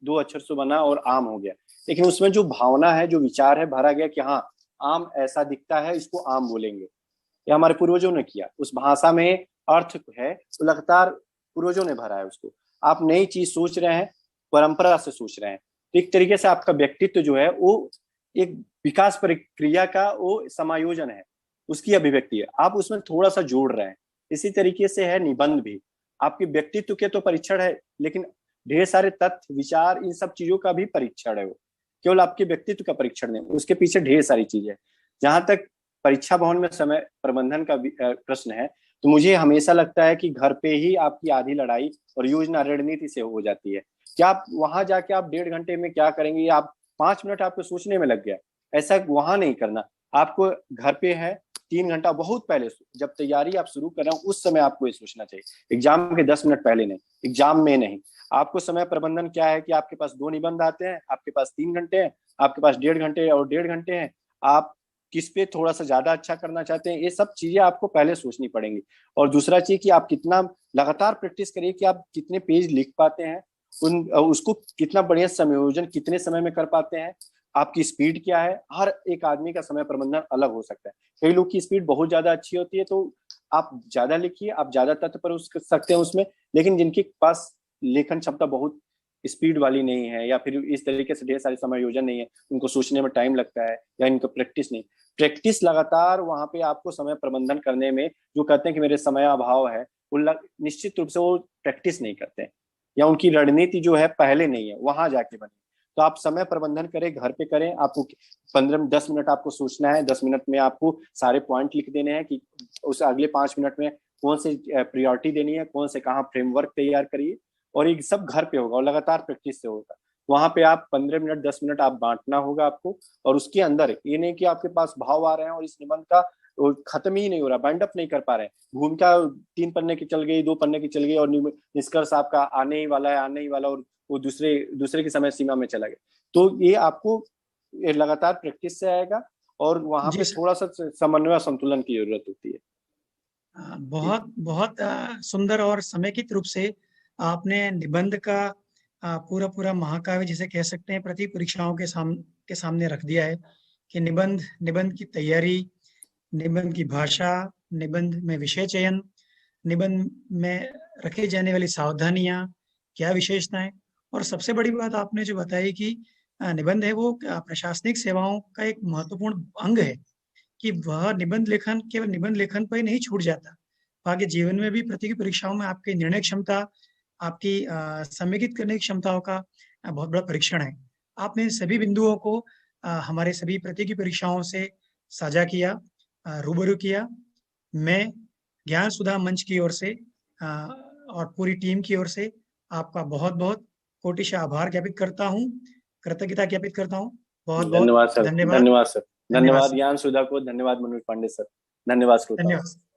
दो अक्षर से बना और आम हो गया, लेकिन उसमें जो भावना है, जो विचार है भरा गया कि हाँ आम ऐसा दिखता है, इसको आम बोलेंगे। ये हमारे पूर्वजों ने किया, उस भाषा में अर्थ है तो लगातार पूर्वजों ने भरा है उसको। आप नई चीज सोच रहे हैं, परंपरा से सोच रहे हैं, तो एक तरीके से आपका व्यक्तित्व जो है वो एक विकास प्रक्रिया का वो समायोजन है, उसकी अभिव्यक्ति है, आप उसमें थोड़ा सा जोड़ रहे हैं। इसी तरीके से है निबंध भी, आपके व्यक्तित्व के तो परीक्षण है, लेकिन ढेर सारे तथ्य, विचार, इन सब चीजों का भी परीक्षण है। वो केवल आपके व्यक्तित्व का परीक्षण नहीं, उसके पीछे ढेर सारी चीजें है। जहां तक परीक्षा भवन में समय प्रबंधन का प्रश्न है, तो मुझे हमेशा लगता है कि घर पे ही आपकी आधी लड़ाई और योजना रणनीति से हो जाती है, क्या आप वहां जाके आप 1.5 घंटे में क्या करेंगे, या आप 5 मिनट आपको सोचने में लग गया, ऐसा वहां नहीं करना। आपको घर पे है 3 घंटा बहुत पहले, जब तैयारी आप शुरू कर रहे हो उस समय आपको ये सोचना चाहिए, एग्जाम के 10 मिनट पहले नहीं, एग्जाम में नहीं। आपको समय प्रबंधन क्या है कि आपके पास 2 निबंध आते हैं, आपके पास 3 घंटे हैं, आपके पास 1.5 घंटे और 1.5 घंटे हैं, आप किस पे थोड़ा सा ज्यादा अच्छा करना चाहते हैं, ये सब चीजें आपको पहले सोचनी पड़ेंगी। और दूसरा चीज कि आप कितना लगातार प्रैक्टिस करिए कि आप कितने पेज लिख पाते हैं, उसको कितना बढ़िया समायोजन कितने समय में कर पाते हैं, आपकी स्पीड क्या है। हर एक आदमी का समय प्रबंधन अलग हो सकता है। कई लोग की स्पीड बहुत ज्यादा अच्छी होती है, तो आप ज्यादा लिखिए, आप ज्यादा तथ्य पर सकते हैं उसमें। लेकिन जिनके पास लेखन क्षमता बहुत स्पीड वाली नहीं है, या फिर इस तरीके से ढेर सारे समायोजन नहीं है, उनको सोचने में टाइम लगता है, या इनको प्रैक्टिस नहीं, प्रैक्टिस लगातार वहां पे आपको समय प्रबंधन करने में, जो कहते हैं कि मेरे समय अभाव है, वो निश्चित रूप से वो प्रैक्टिस नहीं करते हैं, या उनकी रणनीति जो है पहले नहीं है, वहां जाके बने। तो आप समय प्रबंधन करें, घर पे करें। आपको 10 मिनट आपको सोचना है, 10 मिनट में आपको सारे पॉइंट लिख देने हैं कि उस अगले 5 मिनट में कौन से प्रियोरिटी देनी है, कौन से कहाँ फ्रेमवर्क तैयार करिए। और ये सब घर पे होगा और लगातार प्रैक्टिस से होगा। वहां पे आप 15 मिनट 10 मिनट आप बांटना होगा आपको। और उसके अंदर ये नहीं कि आपके पास भाव आ रहे हैं और इस निबंध का खत्म ही नहीं हो रहा, बाइंड अप नहीं कर पा रहे हैं, भूमिका 3 पन्ने की चल गई, 2 पन्ने की चल गई, और निष्कर्ष आपका आने ही वाला है, आने ही वाला, और वो दूसरे दूसरे की समय सीमा में चला गया। तो ये आपको लगातार प्रैक्टिस से आएगा, और वहां जी पे सर। थोड़ा सा समन्वय संतुलन की जरूरत होती है। जी। बहुत बहुत सुंदर और समेकित रूप से आपने निबंध का पूरा पूरा महाकाव्य जिसे कह सकते हैं प्रति परीक्षाओं के सामने रख दिया है कि निबंध निबंध की तैयारी, निबंध की भाषा, निबंध में विषय चयन, निबंध में रखी जाने वाली सावधानियां, क्या विशेषताएं, और सबसे बड़ी बात आपने जो बताई कि निबंध है वो प्रशासनिक सेवाओं का एक महत्वपूर्ण अंग है, कि वह निबंध लेखन केवल निबंध लेखन पर ही नहीं छूट जाता, आगे जीवन में भी प्रतियोगी परीक्षाओं में आपकी निर्णय क्षमता, आपकी समेकित करने की क्षमताओं का बहुत बड़ा परीक्षण है। आपने इन सभी बिंदुओं को हमारे सभी प्रतियोगी परीक्षाओं से साझा किया, रूबरू किया। मैं ज्ञान सुधा मंच की ओर से और पूरी टीम की ओर से आपका बहुत बहुत कोटिशः आभार ज्ञापित करता हूँ, कृतज्ञता ज्ञापित करता हूँ। बहुत बहुत धन्यवाद सर, धन्यवाद। धन्यवाद सर। धन्यवाद धन्यवाद सर। ज्ञान सुधा को, धन्यवाद मनोज पांडे सर, धन्यवाद श्रोताओं। धन्यवाद।